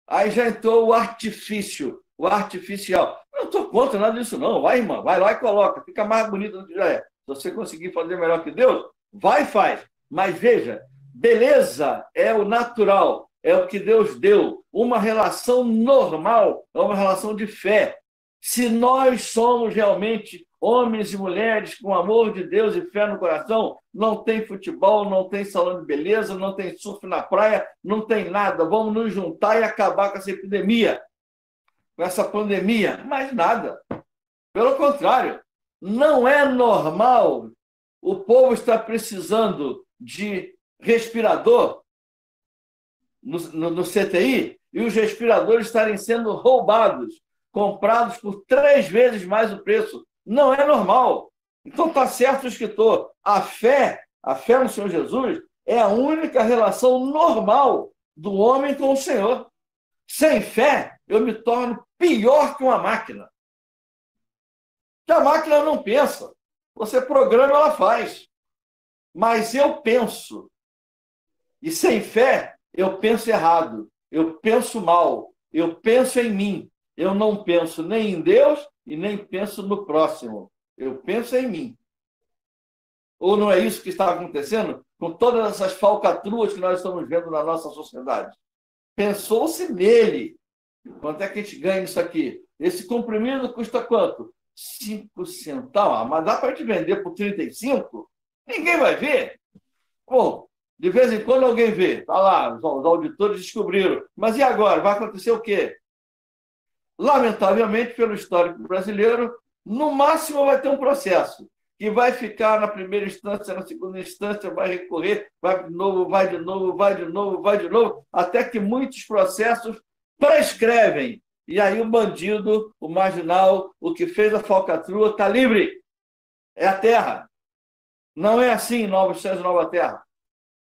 Aí já entrou o artifício, o artificial. Não estou contra nada disso, não. Vai, irmã, vai lá e coloca. Fica mais bonito do que já é. Se você conseguir fazer melhor que Deus, vai e faz. Mas veja, beleza é o natural, é o que Deus deu. Uma relação normal é uma relação de fé. Se nós somos realmente homens e mulheres com amor de Deus e fé no coração, não tem futebol, não tem salão de beleza, não tem surf na praia, não tem nada. Vamos nos juntar e acabar com essa epidemia, com essa pandemia. Mas nada. Pelo contrário, não é normal o povo estar precisando de respirador no CTI e os respiradores estarem sendo roubados, comprados por 3 vezes mais o preço. Não é normal. Então está certo o escritor. A fé no Senhor Jesus é a única relação normal do homem com o Senhor. Sem fé eu me torno pior que uma máquina. Que a máquina não pensa. Você programa, ela faz. Mas eu penso. E sem fé, eu penso errado. Eu penso mal. Eu penso em mim. Eu não penso nem em Deus e nem penso no próximo. Eu penso em mim. Ou não é isso que está acontecendo com todas essas falcatruas que nós estamos vendo na nossa sociedade? Pensou-se nele. Quanto é que a gente ganha isso aqui? Esse comprimido custa quanto? 5 centavos. Mas dá para te vender por 35? Ninguém vai ver. Bom, de vez em quando alguém vê. Está lá, os auditores descobriram. Mas e agora? Vai acontecer o quê? Lamentavelmente, pelo histórico brasileiro, no máximo vai ter um processo que vai ficar na primeira instância, na segunda instância, vai recorrer, vai de novo, vai de novo, vai de novo, vai de novo, até que muitos processos prescrevem. E aí o bandido, o marginal, o que fez a falcatrua, está livre. É a terra. Não é assim, novos céus e nova terra.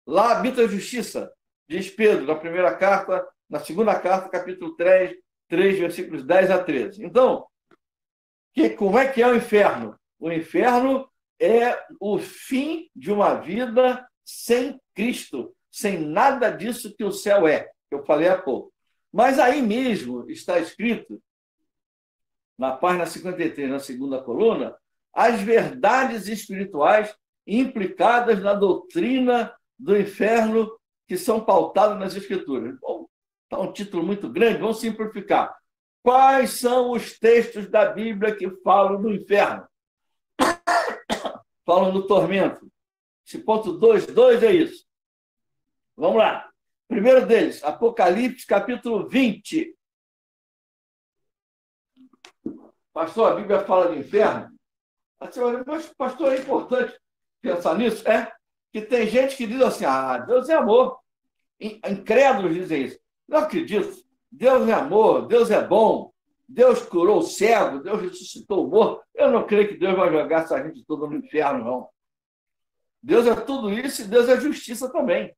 Lá habita a justiça, diz Pedro, na primeira carta, na segunda carta, capítulo 3, versículos 10 a 13. Então, como é que é o inferno? O inferno é o fim de uma vida sem Cristo, sem nada disso que o céu é, que eu falei há pouco. Mas aí mesmo está escrito, na página 53, na segunda coluna, as verdades espirituais implicadas na doutrina do inferno que são pautadas nas Escrituras. Bom, está um título muito grande, vamos simplificar. Quais são os textos da Bíblia que falam do inferno? Falam do tormento. Esse ponto 2.2 é isso. Vamos lá. Primeiro deles, Apocalipse, capítulo 20. Pastor, a Bíblia fala de inferno? Mas, pastor, é importante pensar nisso? É que tem gente que diz assim, Deus é amor. Incrédulos dizem isso. Não acredito. Deus é amor, Deus é bom. Deus curou o cego, Deus ressuscitou o morto. Eu não creio que Deus vai jogar essa gente toda no inferno, não. Deus é tudo isso e Deus é justiça também,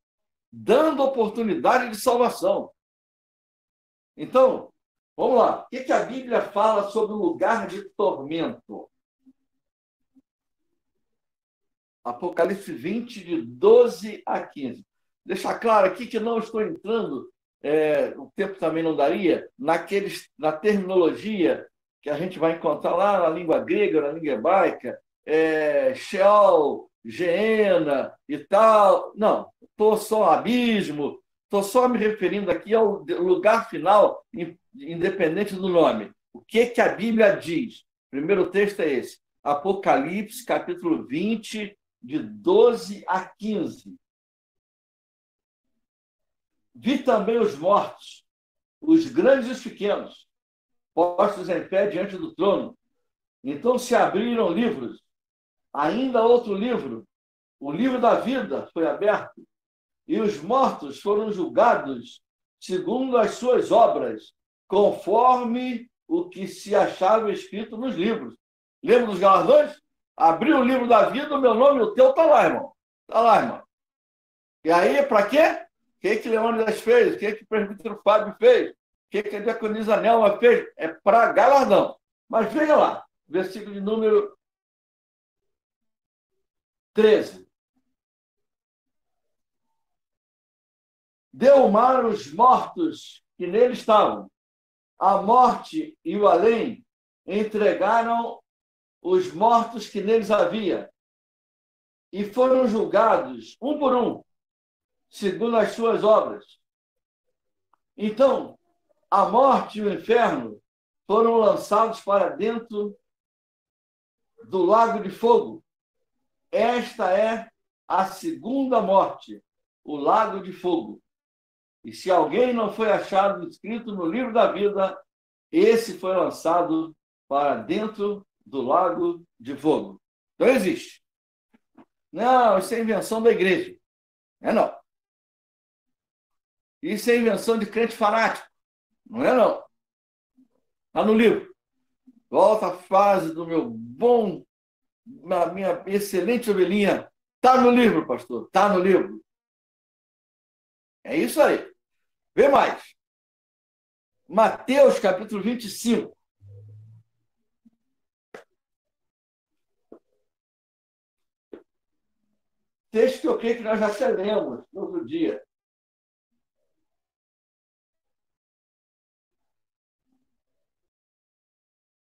dando oportunidade de salvação. Então, vamos lá. O que a Bíblia fala sobre o lugar de tormento? Apocalipse 20, de 12 a 15. Deixar claro aqui que não estou entrando, o tempo também não daria, na terminologia que a gente vai encontrar lá na língua grega, na língua hebraica, Sheol, Geena e tal. Não, estou só abismo, estou só me referindo aqui ao lugar final, independente do nome. O que a Bíblia diz? O primeiro texto é esse, Apocalipse, capítulo 20, de 12 a 15. Vi também os mortos, os grandes e os pequenos, postos em pé diante do trono. Então se abriram livros. Ainda outro livro, o livro da vida, foi aberto. E os mortos foram julgados segundo as suas obras, conforme o que se achava escrito nos livros. Lembra dos galardões? Abriu o livro da vida, o meu nome e o teu está lá, irmão. Está lá, irmão. E aí, para quê? O que Leônidas fez? O que o presbítero Fábio fez? O que a diaconisa Nelma fez? É para galardão. Mas veja lá, versículo de número 13. Deu o mar os mortos que nele estavam. A morte e o além entregaram os mortos que neles havia e foram julgados, um por um, segundo as suas obras. Então, a morte e o inferno foram lançados para dentro do lago de fogo. Esta é a segunda morte, o lago de fogo. E se alguém não foi achado escrito no livro da vida, esse foi lançado para dentro do lago de fogo. Então existe. Não, isso é invenção da igreja. Não. Isso é invenção de crente fanático. Não é, não. Está no livro. Volta à fase do meu bom, minha excelente ovelhinha. Está no livro, pastor. Está no livro. É isso aí. Vê mais. Mateus, capítulo 25. Texto que eu creio que nós já até lemos no outro dia.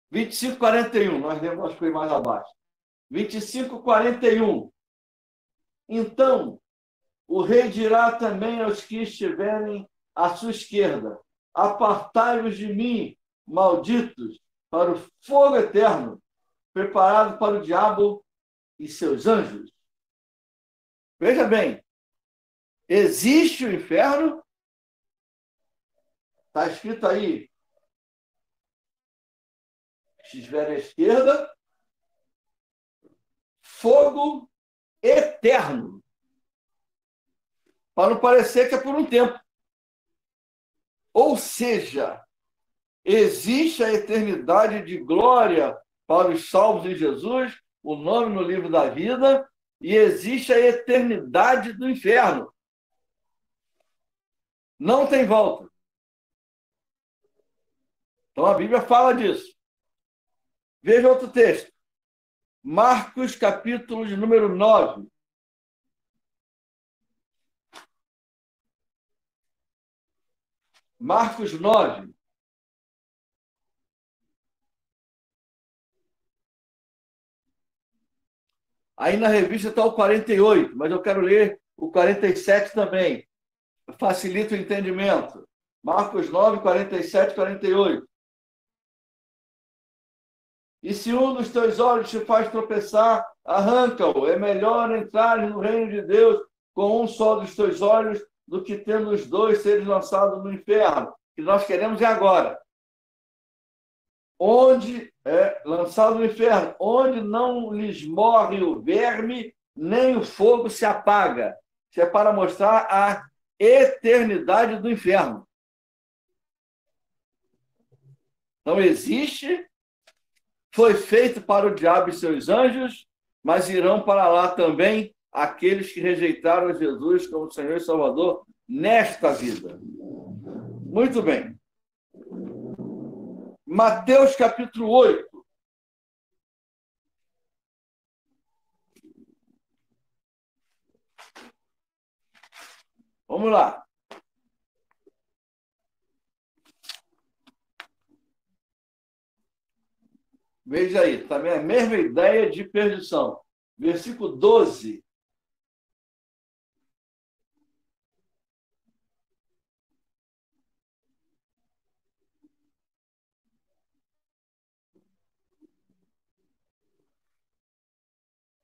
Vinte e cinco, 41. Nós lemos as coisas mais abaixo. 25, 41. Então, o rei dirá também aos que estiverem à sua esquerda: apartai-vos de mim, malditos, para o fogo eterno, preparado para o diabo e seus anjos. Veja bem, existe o inferno, está escrito aí, se estiver à esquerda, fogo eterno. Para não parecer que é por um tempo. Ou seja, existe a eternidade de glória para os salvos em Jesus, o nome no livro da vida, e existe a eternidade do inferno. Não tem volta. Então a Bíblia fala disso. Veja outro texto. Marcos, capítulo de número 9. Marcos 9. Aí na revista está o 48, mas eu quero ler o 47 também. Facilita o entendimento. Marcos 9, 47, 48. E se um dos teus olhos te faz tropeçar, arranca-o. É melhor entrar no reino de Deus com um só dos teus olhos do que tendo os dois seres lançados no inferno. O que nós queremos é agora. Onde é lançado no inferno, onde não lhes morre o verme, nem o fogo se apaga. Isso é para mostrar a eternidade do inferno. Não existe, foi feito para o diabo e seus anjos, mas irão para lá também aqueles que rejeitaram Jesus como Senhor e Salvador nesta vida. Muito bem. Mateus capítulo 8. Vamos lá. Veja aí, também a mesma ideia de perdição. Versículo 12.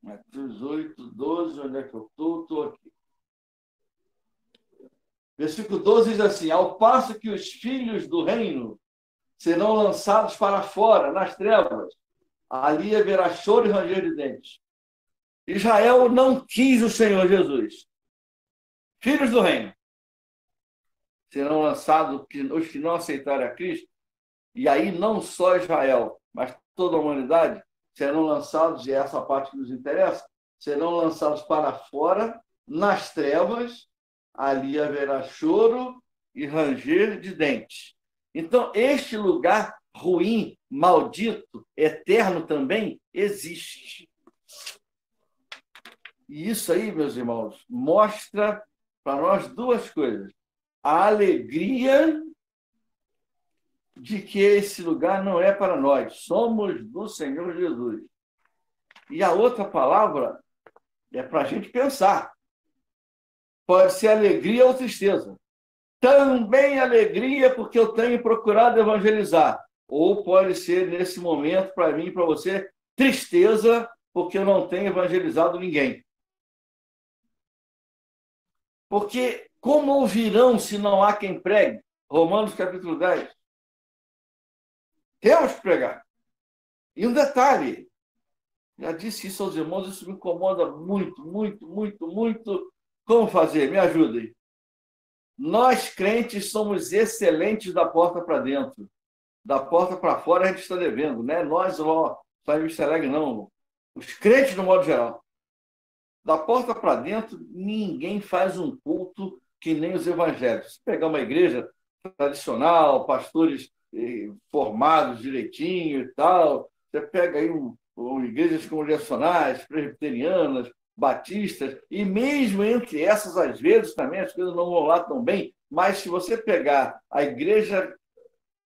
Mateus 8, 12, onde é que eu estou? Estou aqui. Versículo 12 diz assim: ao passo que os filhos do reino serão lançados para fora, nas trevas, ali haverá choro e ranger de dentes. Israel não quis o Senhor Jesus. Filhos do reino serão lançados, os que não aceitarem a Cristo, e aí não só Israel, mas toda a humanidade, serão lançados, e é essa parte que nos interessa, serão lançados para fora, nas trevas, ali haverá choro e ranger de dentes. Então, este lugar ruim, maldito, eterno também existe. E isso aí, meus irmãos, mostra para nós duas coisas. A alegria de que esse lugar não é para nós. Somos do Senhor Jesus. E a outra palavra é para a gente pensar. Pode ser alegria ou tristeza. Também alegria porque eu tenho procurado evangelizar. Ou pode ser, nesse momento, para mim e para você, tristeza porque eu não tenho evangelizado ninguém. Porque como ouvirão se não há quem pregue? Romanos capítulo 10. Temos que pregar. E um detalhe, já disse isso aos irmãos, isso me incomoda muito, muito, muito, muito. Como fazer? Me ajudem. Nós, crentes, somos excelentes da porta para dentro. Da porta para fora a gente está devendo, né? Nós, só em Vista Alegre, não. Os crentes, no modo geral. Da porta para dentro, ninguém faz um culto que nem os evangélicos. Se pegar uma igreja, tradicional, pastores formados direitinho e tal. Você pega aí igrejas congregacionais, presbiterianas, batistas, e mesmo entre essas, às vezes, também as coisas não vão lá tão bem, mas se você pegar a igreja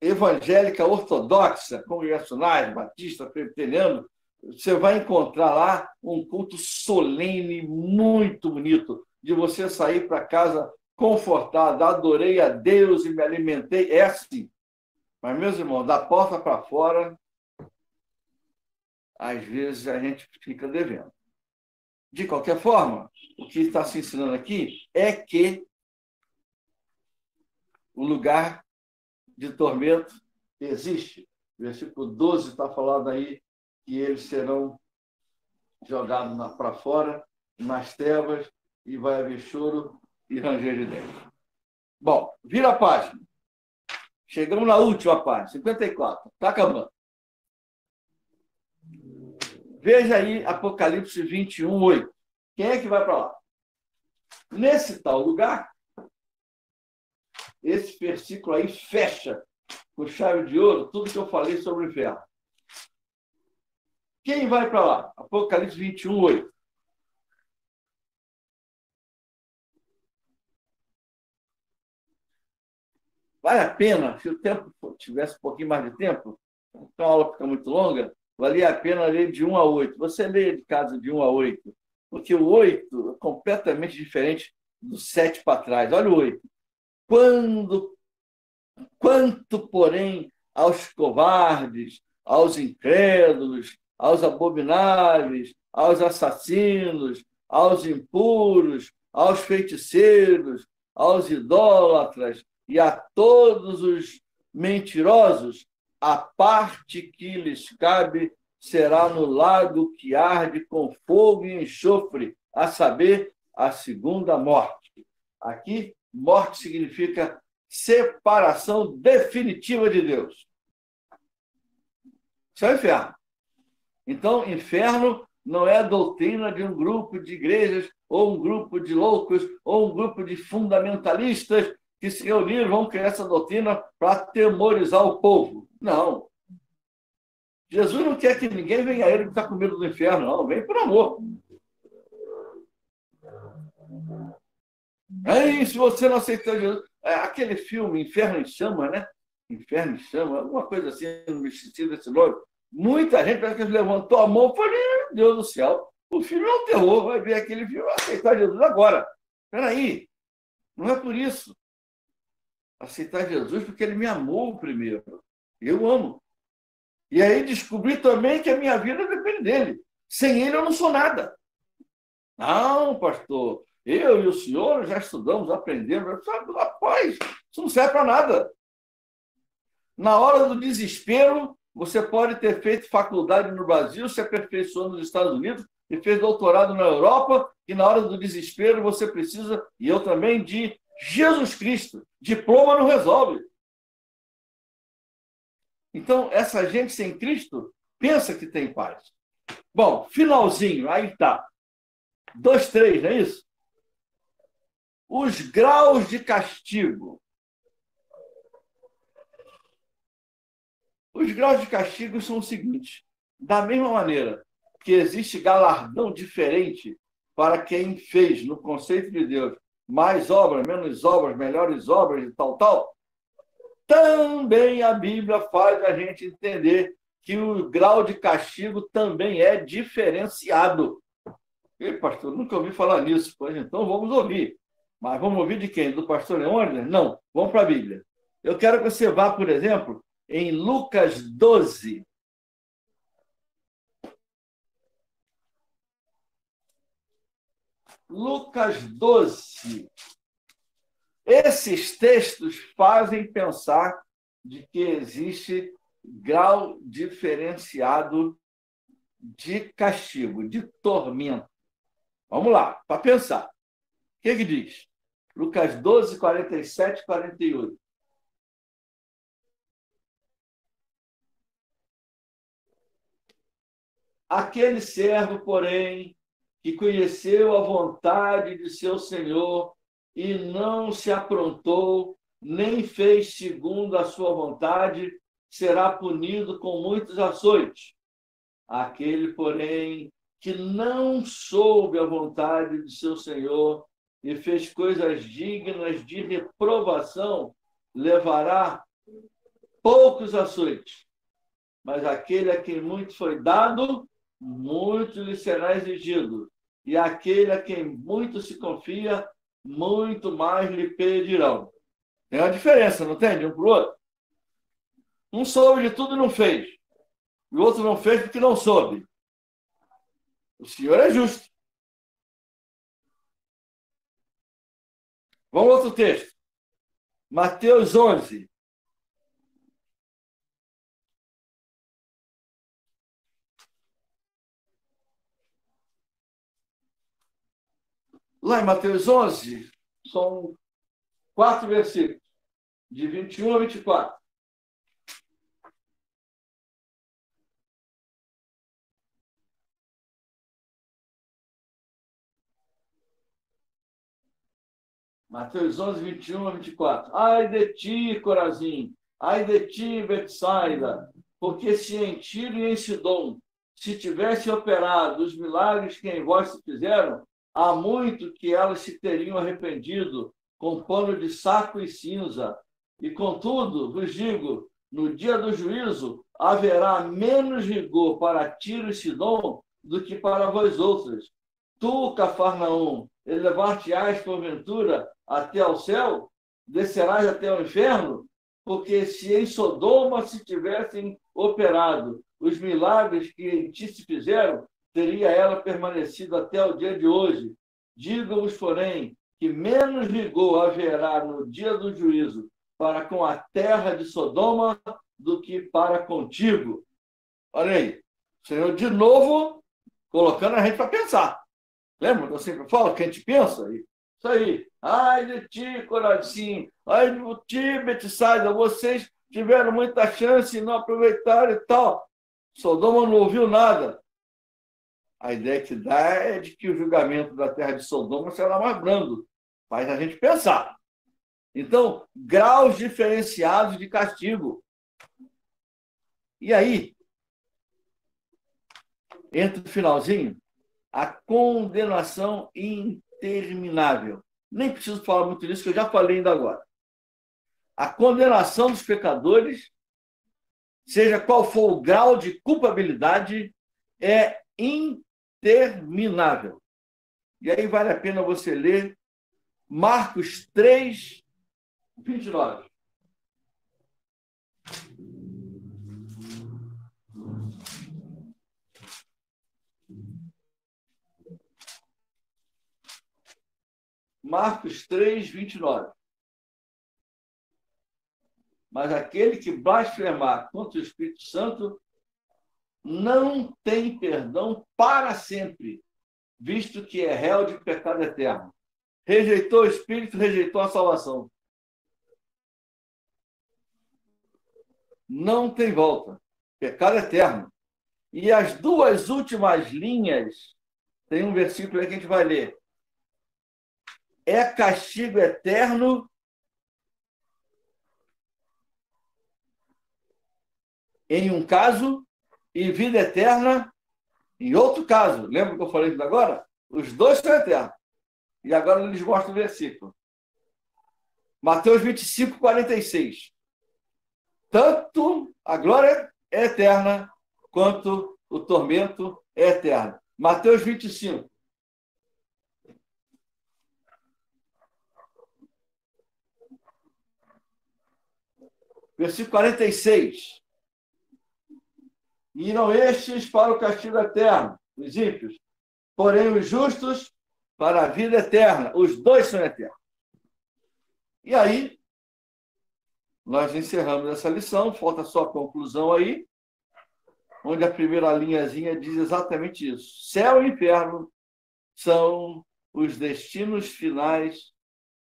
evangélica ortodoxa, congregacionais, batistas, presbiterianos, você vai encontrar lá um culto solene, muito bonito, de você sair para casa confortado, adorei a Deus e me alimentei. É assim. Mas, meus irmãos, da porta para fora, às vezes a gente fica devendo. De qualquer forma, o que está se ensinando aqui é que o lugar de tormento existe. O versículo 12 está falando aí que eles serão jogados para fora, nas trevas, e vai haver choro e ranger de dentes. Bom, vira a página. Chegamos na última página, 54. Está acabando. Veja aí Apocalipse 21, 8. Quem é que vai para lá? Nesse tal lugar, esse versículo aí fecha com chave de ouro tudo que eu falei sobre o inferno. Quem vai para lá? Apocalipse 21, 8. Vale a pena, se o tempo tivesse um pouquinho mais de tempo, então a aula fica muito longa, valia a pena ler de 1 a 8. Você lê de casa de 1 a 8, porque o 8 é completamente diferente do 7 para trás. Olha o 8. Quanto, porém, aos covardes, aos incrédulos, aos abomináveis, aos assassinos, aos impuros, aos feiticeiros, aos idólatras e a todos os mentirosos, a parte que lhes cabe será no lago que arde com fogo e enxofre, a saber, a segunda morte. Aqui, morte significa separação definitiva de Deus. Isso é o inferno. Então, inferno não é a doutrina de um grupo de igrejas, ou um grupo de loucos, ou um grupo de fundamentalistas que se reuniram, vão criar essa doutrina para atemorizar o povo. Não. Jesus não quer que ninguém venha a ele que está com medo do inferno, não. Vem por amor. Aí, se você não aceitar Jesus... aquele filme, Inferno em Chama, né? Inferno em Chama, alguma coisa assim, não me esqueci desse nome. Muita gente parece que levantou a mão e falou, meu Deus do céu, o filme é um terror, vai ver aquele filme, vai aceitar Jesus agora. Espera aí, não é por isso. Aceitar Jesus porque ele me amou primeiro. Eu amo. E aí descobri também que a minha vida depende dele. Sem ele eu não sou nada. Não, pastor, eu e o senhor já estudamos, aprendemos. Rapaz, isso não serve para nada. Na hora do desespero, você pode ter feito faculdade no Brasil, se aperfeiçoou nos Estados Unidos e fez doutorado na Europa, e na hora do desespero você precisa, e eu também, de Jesus Cristo. Diploma não resolve. Então, essa gente sem Cristo pensa que tem paz. Bom, finalzinho, aí tá. 2, 3, não é isso? Os graus de castigo. Os graus de castigo são os seguintes. Da mesma maneira que existe galardão diferente para quem fez, no conceito de Deus, mais obras, menos obras, melhores obras e tal, tal, também a Bíblia faz a gente entender que o grau de castigo também é diferenciado. E, pastor, nunca ouvi falar nisso. Pois então vamos ouvir. Mas vamos ouvir de quem? Do pastor Leônidas? Não, vamos para a Bíblia. Eu quero que você vá, por exemplo, em Lucas 12. Lucas 12. Esses textos fazem pensar de que existe grau diferenciado de castigo, de tormento. Vamos lá, para pensar. O que diz? Lucas 12, 47 e 48. Aquele servo, porém, que conheceu a vontade de seu senhor e não se aprontou nem fez segundo a sua vontade, será punido com muitos açoites. Aquele, porém, que não soube a vontade de seu Senhor e fez coisas dignas de reprovação, levará poucos açoites. Mas aquele a quem muito foi dado, muito lhe será exigido. E aquele a quem muito se confia, muito mais lhe pedirão. Tem uma diferença, não tem? De um para o outro. Um soube de tudo e não fez. E o outro não fez porque não soube. O Senhor é justo. Vamos ao outro texto. Mateus 11. Lá em Mateus 11, são 4 versículos, de 21 a 24. Mateus 11, 21 a 24. Ai de ti, Corazim, ai de ti, Betsaida, porque se em Tiro e em Sidom se tivesse operado os milagres que em vós se fizeram, há muito que elas se teriam arrependido com pano de saco e cinza. E contudo, vos digo, no dia do juízo haverá menos rigor para Tiro e Sidom do que para vós outras. Tu, Cafarnaum, elevar-te-ás porventura até ao céu? Descerás até ao inferno? Porque se em Sodoma se tivessem operado os milagres que em ti se fizeram, teria ela permanecido até o dia de hoje. Digo-vos, porém, que menos rigor haverá no dia do juízo para com a terra de Sodoma do que para contigo. Olha aí, o Senhor de novo colocando a gente para pensar. Lembra que eu sempre falo que a gente pensa? Isso aí. Ai de ti, Corazim. Ai de ti, Betsaida. Vocês tiveram muita chance e não aproveitaram e tal. Sodoma não ouviu nada. A ideia que dá é de que o julgamento da terra de Sodoma será mais brando. Faz a gente pensar. Então, graus diferenciados de castigo. E aí, entre o finalzinho, a condenação interminável. Nem preciso falar muito disso, que eu já falei ainda agora. A condenação dos pecadores, seja qual for o grau de culpabilidade, é interminável. E aí vale a pena você ler Marcos 3, 29. Marcos 3, 29. Mas aquele que blasfemar contra o Espírito Santo não tem perdão para sempre, visto que é réu de pecado eterno. Rejeitou o Espírito, rejeitou a salvação. Não tem volta. Pecado eterno. E as duas últimas linhas, tem um versículo aí que a gente vai ler. É castigo eterno em um caso e vida eterna em outro caso. Lembra que eu falei isso agora? Os dois são eternos. E agora eles mostram o versículo. Mateus 25, 46. Tanto a glória é eterna, quanto o tormento é eterno. Mateus 25. Versículo 46. Irão estes para o castigo eterno, os ímpios, porém os justos para a vida eterna. Os dois são eternos. E aí, nós encerramos essa lição, falta só a conclusão aí, onde a primeira linhazinha diz exatamente isso. Céu e inferno são os destinos finais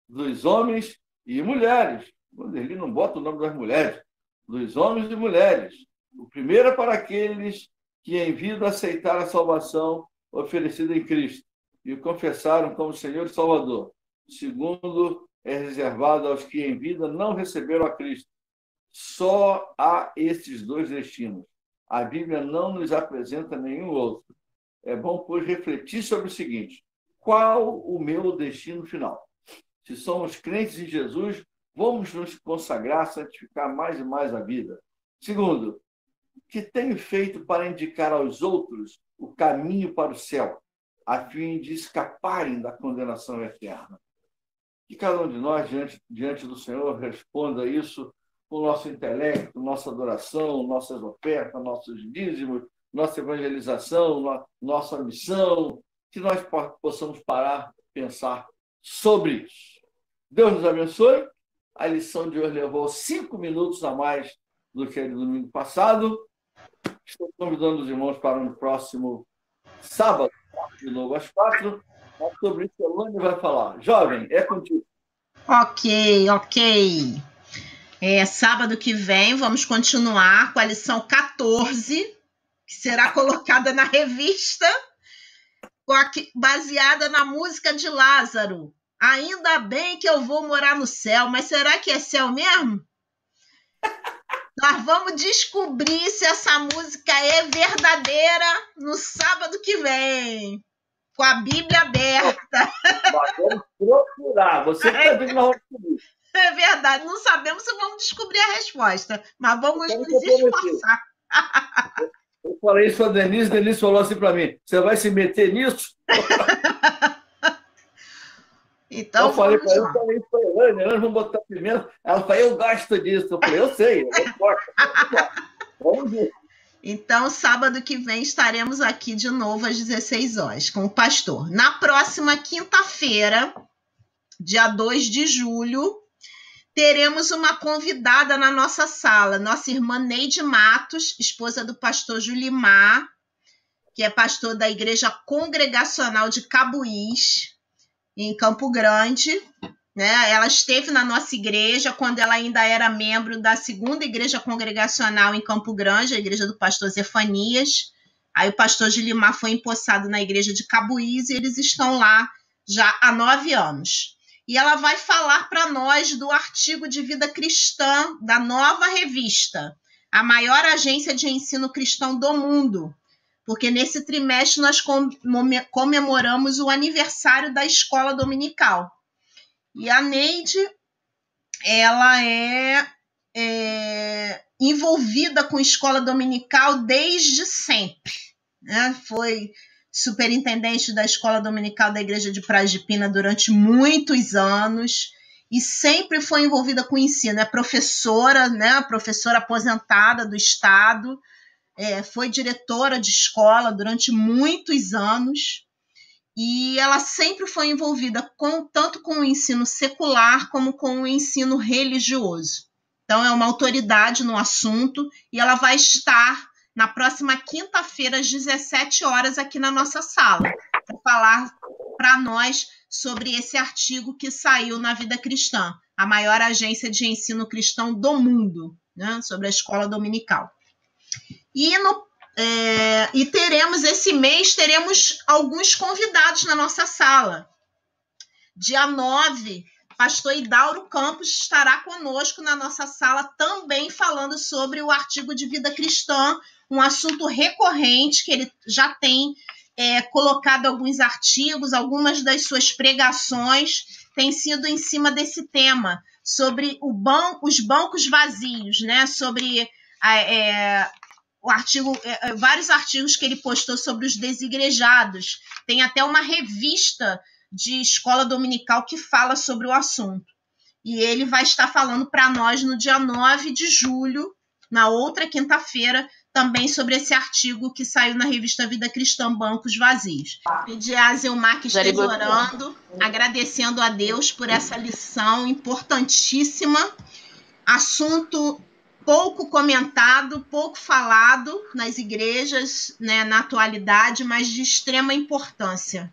dos homens e mulheres. Ele não bota o nome das mulheres, dos homens e mulheres. O primeiro é para aqueles que em vida aceitaram a salvação oferecida em Cristo e o confessaram como Senhor e Salvador. O segundo é reservado aos que em vida não receberam a Cristo. Só há esses dois destinos. A Bíblia não nos apresenta nenhum outro. É bom, pois, refletir sobre o seguinte: qual o meu destino final? Se somos crentes em Jesus, vamos nos consagrar, santificar mais e mais a vida. Segundo, o que tenho feito para indicar aos outros o caminho para o céu, a fim de escaparem da condenação eterna? Que cada um de nós, diante do Senhor, responda isso com o nosso intelecto, nossa adoração, nossas ofertas, nossos dízimos, nossa evangelização, nossa missão, que nós possamos parar e pensar sobre isso. Deus nos abençoe. A lição de hoje levou 5 minutos a mais do que a do domingo passado. Estou convidando os irmãos para um próximo sábado, de novo às 4. Mas sobre isso, a Elane vai falar. Jovem, é contigo. Ok. Sábado que vem vamos continuar com a lição 14, que será colocada na revista, baseada na música de Lázaro. Ainda bem que eu vou morar no céu, mas será que é céu mesmo? Nós vamos descobrir se essa música é verdadeira no sábado que vem, com a Bíblia aberta. Nós vamos procurar. Você que está vendo que nós vamos descobrir. É verdade, não sabemos se vamos descobrir a resposta, mas vamos nos esforçar. Eu falei isso para a Denise falou assim para mim: você vai se meter nisso? Então, eu falei para ela, nós vamos botar pimenta. Ela falou: eu gosto disso. Eu falei: eu sei, eu gosto. Vamos ver. Então, sábado que vem estaremos aqui de novo às 16 horas com o pastor. Na próxima quinta-feira, dia 2 de julho, teremos uma convidada na nossa sala, nossa irmã Neide Matos, esposa do pastor Julimar, que é pastor da Igreja Congregacional de Cabuís, em Campo Grande. Né? Ela esteve na nossa igreja quando ela ainda era membro da segunda igreja congregacional em Campo Grande, a igreja do pastor Zefanias. Aí o pastor Julimar foi empossado na igreja de Cabuís e eles estão lá já há 9 anos. E ela vai falar para nós do artigo de vida cristã da Nova Revista, a maior agência de ensino cristão do mundo, porque nesse trimestre nós comemoramos o aniversário da escola dominical. E a Neide, ela é envolvida com escola dominical desde sempre. Né? Foi superintendente da escola dominical da Igreja de Praia de Pina durante muitos anos e sempre foi envolvida com o ensino. É professora, né? Professora aposentada do Estado, foi diretora de escola durante muitos anos. E ela sempre foi envolvida tanto com o ensino secular como com o ensino religioso. Então, é uma autoridade no assunto e ela vai estar na próxima quinta-feira, às 17 horas, aqui na nossa sala, para falar para nós sobre esse artigo que saiu na Vida Cristã, a maior agência de ensino cristão do mundo, né, sobre a escola dominical. E teremos esse mês, alguns convidados na nossa sala. Dia 9, pastor Hidauro Campos estará conosco na nossa sala, também falando sobre o artigo de vida cristã, um assunto recorrente que ele já tem colocado alguns artigos, algumas das suas pregações têm sido em cima desse tema, sobre os bancos vazios, né? Sobre vários artigos que ele postou sobre os desigrejados. Tem até uma revista de escola dominical que fala sobre o assunto. E ele vai estar falando para nós no dia 9 de julho, na outra quinta-feira, também sobre esse artigo que saiu na revista Vida Cristã, Bancos Vazios. Pedir a Zelmar que esteja orando, agradecendo a Deus por essa lição importantíssima, assunto pouco comentado, pouco falado nas igrejas, né, na atualidade, mas de extrema importância.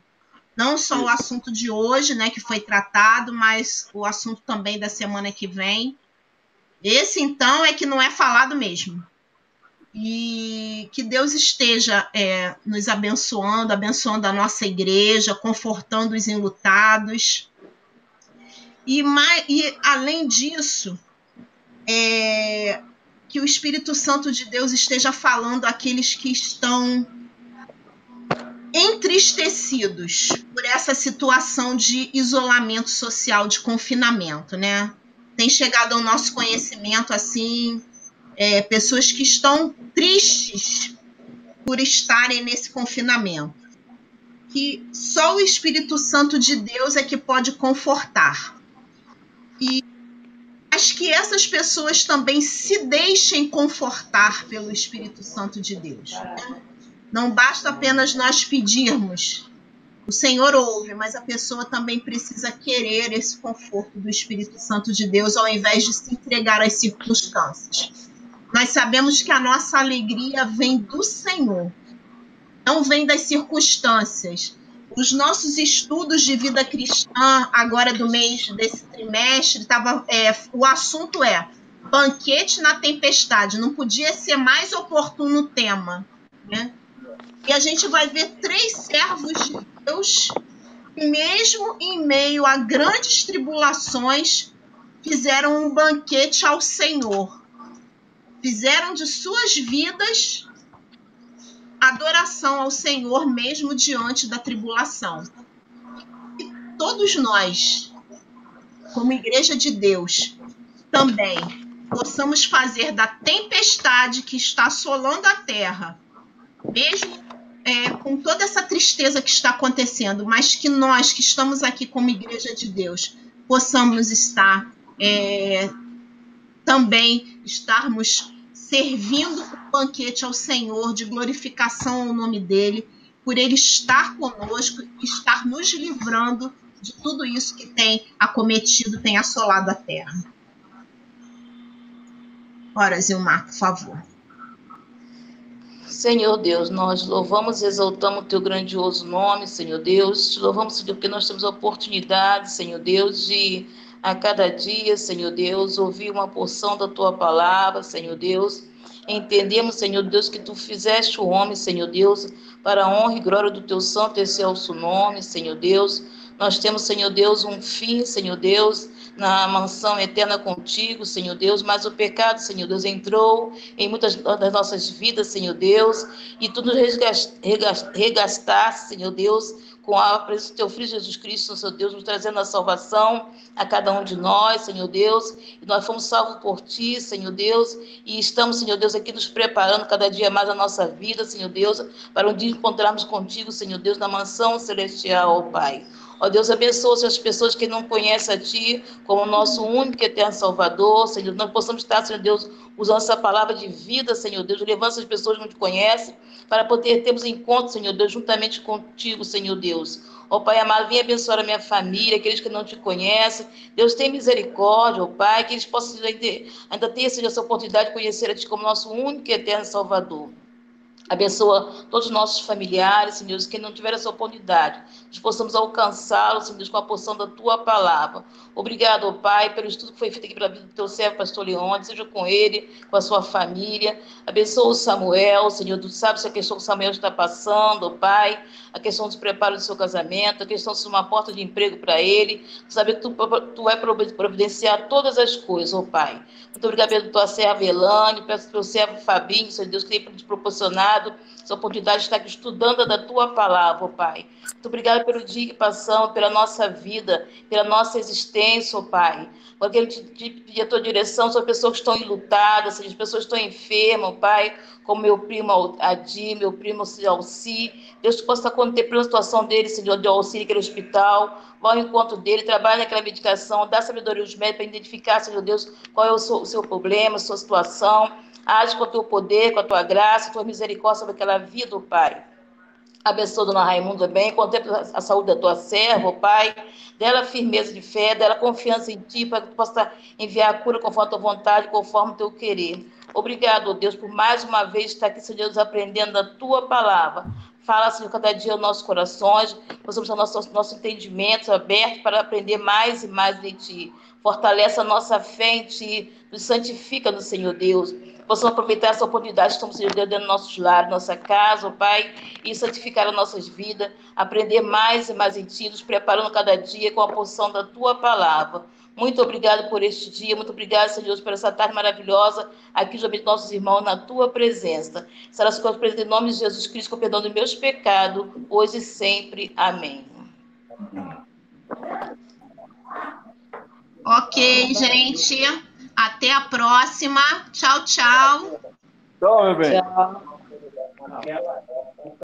Não só o assunto de hoje, né, que foi tratado, mas o assunto também da semana que vem. Esse, então, é que não é falado mesmo. E que Deus esteja nos abençoando a nossa igreja, confortando os enlutados. E além disso, que o Espírito Santo de Deus esteja falando àqueles que estão entristecidos por essa situação de isolamento social, de confinamento, né? Tem chegado ao nosso conhecimento, assim, pessoas que estão tristes por estarem nesse confinamento. Que só o Espírito Santo de Deus é que pode confortar. E acho que essas pessoas também se deixem confortar pelo Espírito Santo de Deus. Não basta apenas nós pedirmos. O Senhor ouve, mas a pessoa também precisa querer esse conforto do Espírito Santo de Deus, ao invés de se entregar às circunstâncias. Nós sabemos que a nossa alegria vem do Senhor, não vem das circunstâncias. Os nossos estudos de vida cristã, agora desse trimestre, o assunto é banquete na tempestade. Não podia ser mais oportuno o tema, né? E a gente vai ver 3 servos de Deus que, mesmo em meio a grandes tribulações, fizeram um banquete ao Senhor. Fizeram de suas vidas adoração ao Senhor, mesmo diante da tribulação. E todos nós, como Igreja de Deus, também possamos fazer da tempestade que está assolando a terra, mesmo com toda essa tristeza que está acontecendo, mas que nós que estamos aqui como Igreja de Deus possamos estar também estarmos servindo o banquete ao Senhor, de glorificação ao nome dele, por ele estar conosco e estar nos livrando de tudo isso que tem acometido, tem assolado a terra. Ora, Zilmar, por favor. Senhor Deus, nós louvamos e exaltamos o teu grandioso nome, Senhor Deus. Te louvamos, Senhor, porque nós temos a oportunidade, Senhor Deus, de a cada dia, Senhor Deus, ouvir uma porção da tua palavra, Senhor Deus. Entendemos, Senhor Deus, que tu fizeste o homem, Senhor Deus, para a honra e glória do teu santo e excelso nome, Senhor Deus. Nós temos, Senhor Deus, um fim, Senhor Deus, na mansão eterna contigo, Senhor Deus, mas o pecado, Senhor Deus, entrou em muitas das nossas vidas, Senhor Deus, e tu nos regastaste, Senhor Deus, com a presença do teu Filho Jesus Cristo, Senhor Deus, nos trazendo a salvação a cada um de nós, Senhor Deus, e nós fomos salvos por ti, Senhor Deus, e estamos, Senhor Deus, aqui nos preparando cada dia mais a nossa vida, Senhor Deus, para um dia encontrarmos contigo, Senhor Deus, na mansão celestial, ó Pai. Ó Deus, abençoa as pessoas que não conhecem a Ti como nosso único e eterno Salvador, Senhor. Nós possamos estar, Senhor Deus, usando essa palavra de vida, Senhor Deus, levando essas pessoas que não te conhecem, para poder termos encontro, Senhor Deus, juntamente contigo, Senhor Deus. Ó Pai amado, venha abençoar a minha família, aqueles que não te conhecem. Deus, tem misericórdia, ó Pai, que eles possam ainda ter, Senhor, essa oportunidade de conhecer a Ti como nosso único e eterno Salvador. Abençoa todos os nossos familiares, Senhor Deus, que não tiveram essa oportunidade, nós possamos alcançá-los, Senhor Deus, com a porção da Tua palavra. Obrigado, ó Pai, pelo estudo que foi feito aqui pela vida do Teu servo, pastor Leone, seja com ele, com a sua família. Abençoa o Samuel, Senhor, Tu sabes a questão que o Samuel está passando, ó Pai, a questão dos preparos do seu casamento, a questão de uma porta de emprego para ele. Tu sabe que tu vai providenciar todas as coisas, ó Pai. Muito obrigado pela Tua serva Elane, pelo Teu servo Fabinho, Senhor Deus, que tem te proporcionado essa oportunidade de estar aqui estudando da Tua palavra, ó Pai. Muito obrigada pelo dia que passamos, pela nossa vida, pela nossa existência, ó Pai. Porque eu te pedi a Tua direção sobre pessoas que estão enlutadas, as pessoas que estão enfermas, ó Pai, como meu primo Adi, meu primo Alci. Deus, Tu possa estar contemplando a situação dele, Senhor, de auxílio naquele hospital. Vá ao encontro dele, trabalhe naquela medicação, dá sabedoria aos médicos para identificar, Senhor Deus, qual é o seu problema, a sua situação. Age com o Teu poder, com a Tua graça, a Tua misericórdia sobre aquela vida, ó Pai. Abençoa a dona Raimunda também, contempla a saúde da Tua serva, ó Pai. Dela firmeza de fé, dela confiança em Ti, para que Tu possa enviar a cura conforme a Tua vontade, conforme o Teu querer. Obrigado, ó Deus, por mais uma vez estar aqui, Senhor Deus, aprendendo da Tua palavra. Fala, Senhor, cada dia aos nossos corações, possamos ter nossos entendimentos abertos para aprender mais e mais de Ti. Fortalece a nossa fé em Ti, nos santifica no Senhor Deus. Possamos aproveitar essa oportunidade, estamos, Senhor Deus, dentro dos nossos lares, nossa casa, ó Pai, e santificar as nossas vidas, aprender mais e mais em Ti, nos preparando cada dia com a porção da Tua palavra. Muito obrigado por este dia, muito obrigado, Senhor Deus, por essa tarde maravilhosa aqui junto com nossos irmãos na tua presença. Será as coisas presentes em nome de Jesus Cristo, com o perdão dos meus pecados, hoje e sempre. Amém. Ok, gente. Até a próxima. Tchau, tchau. Tchau, meu bem. Tchau.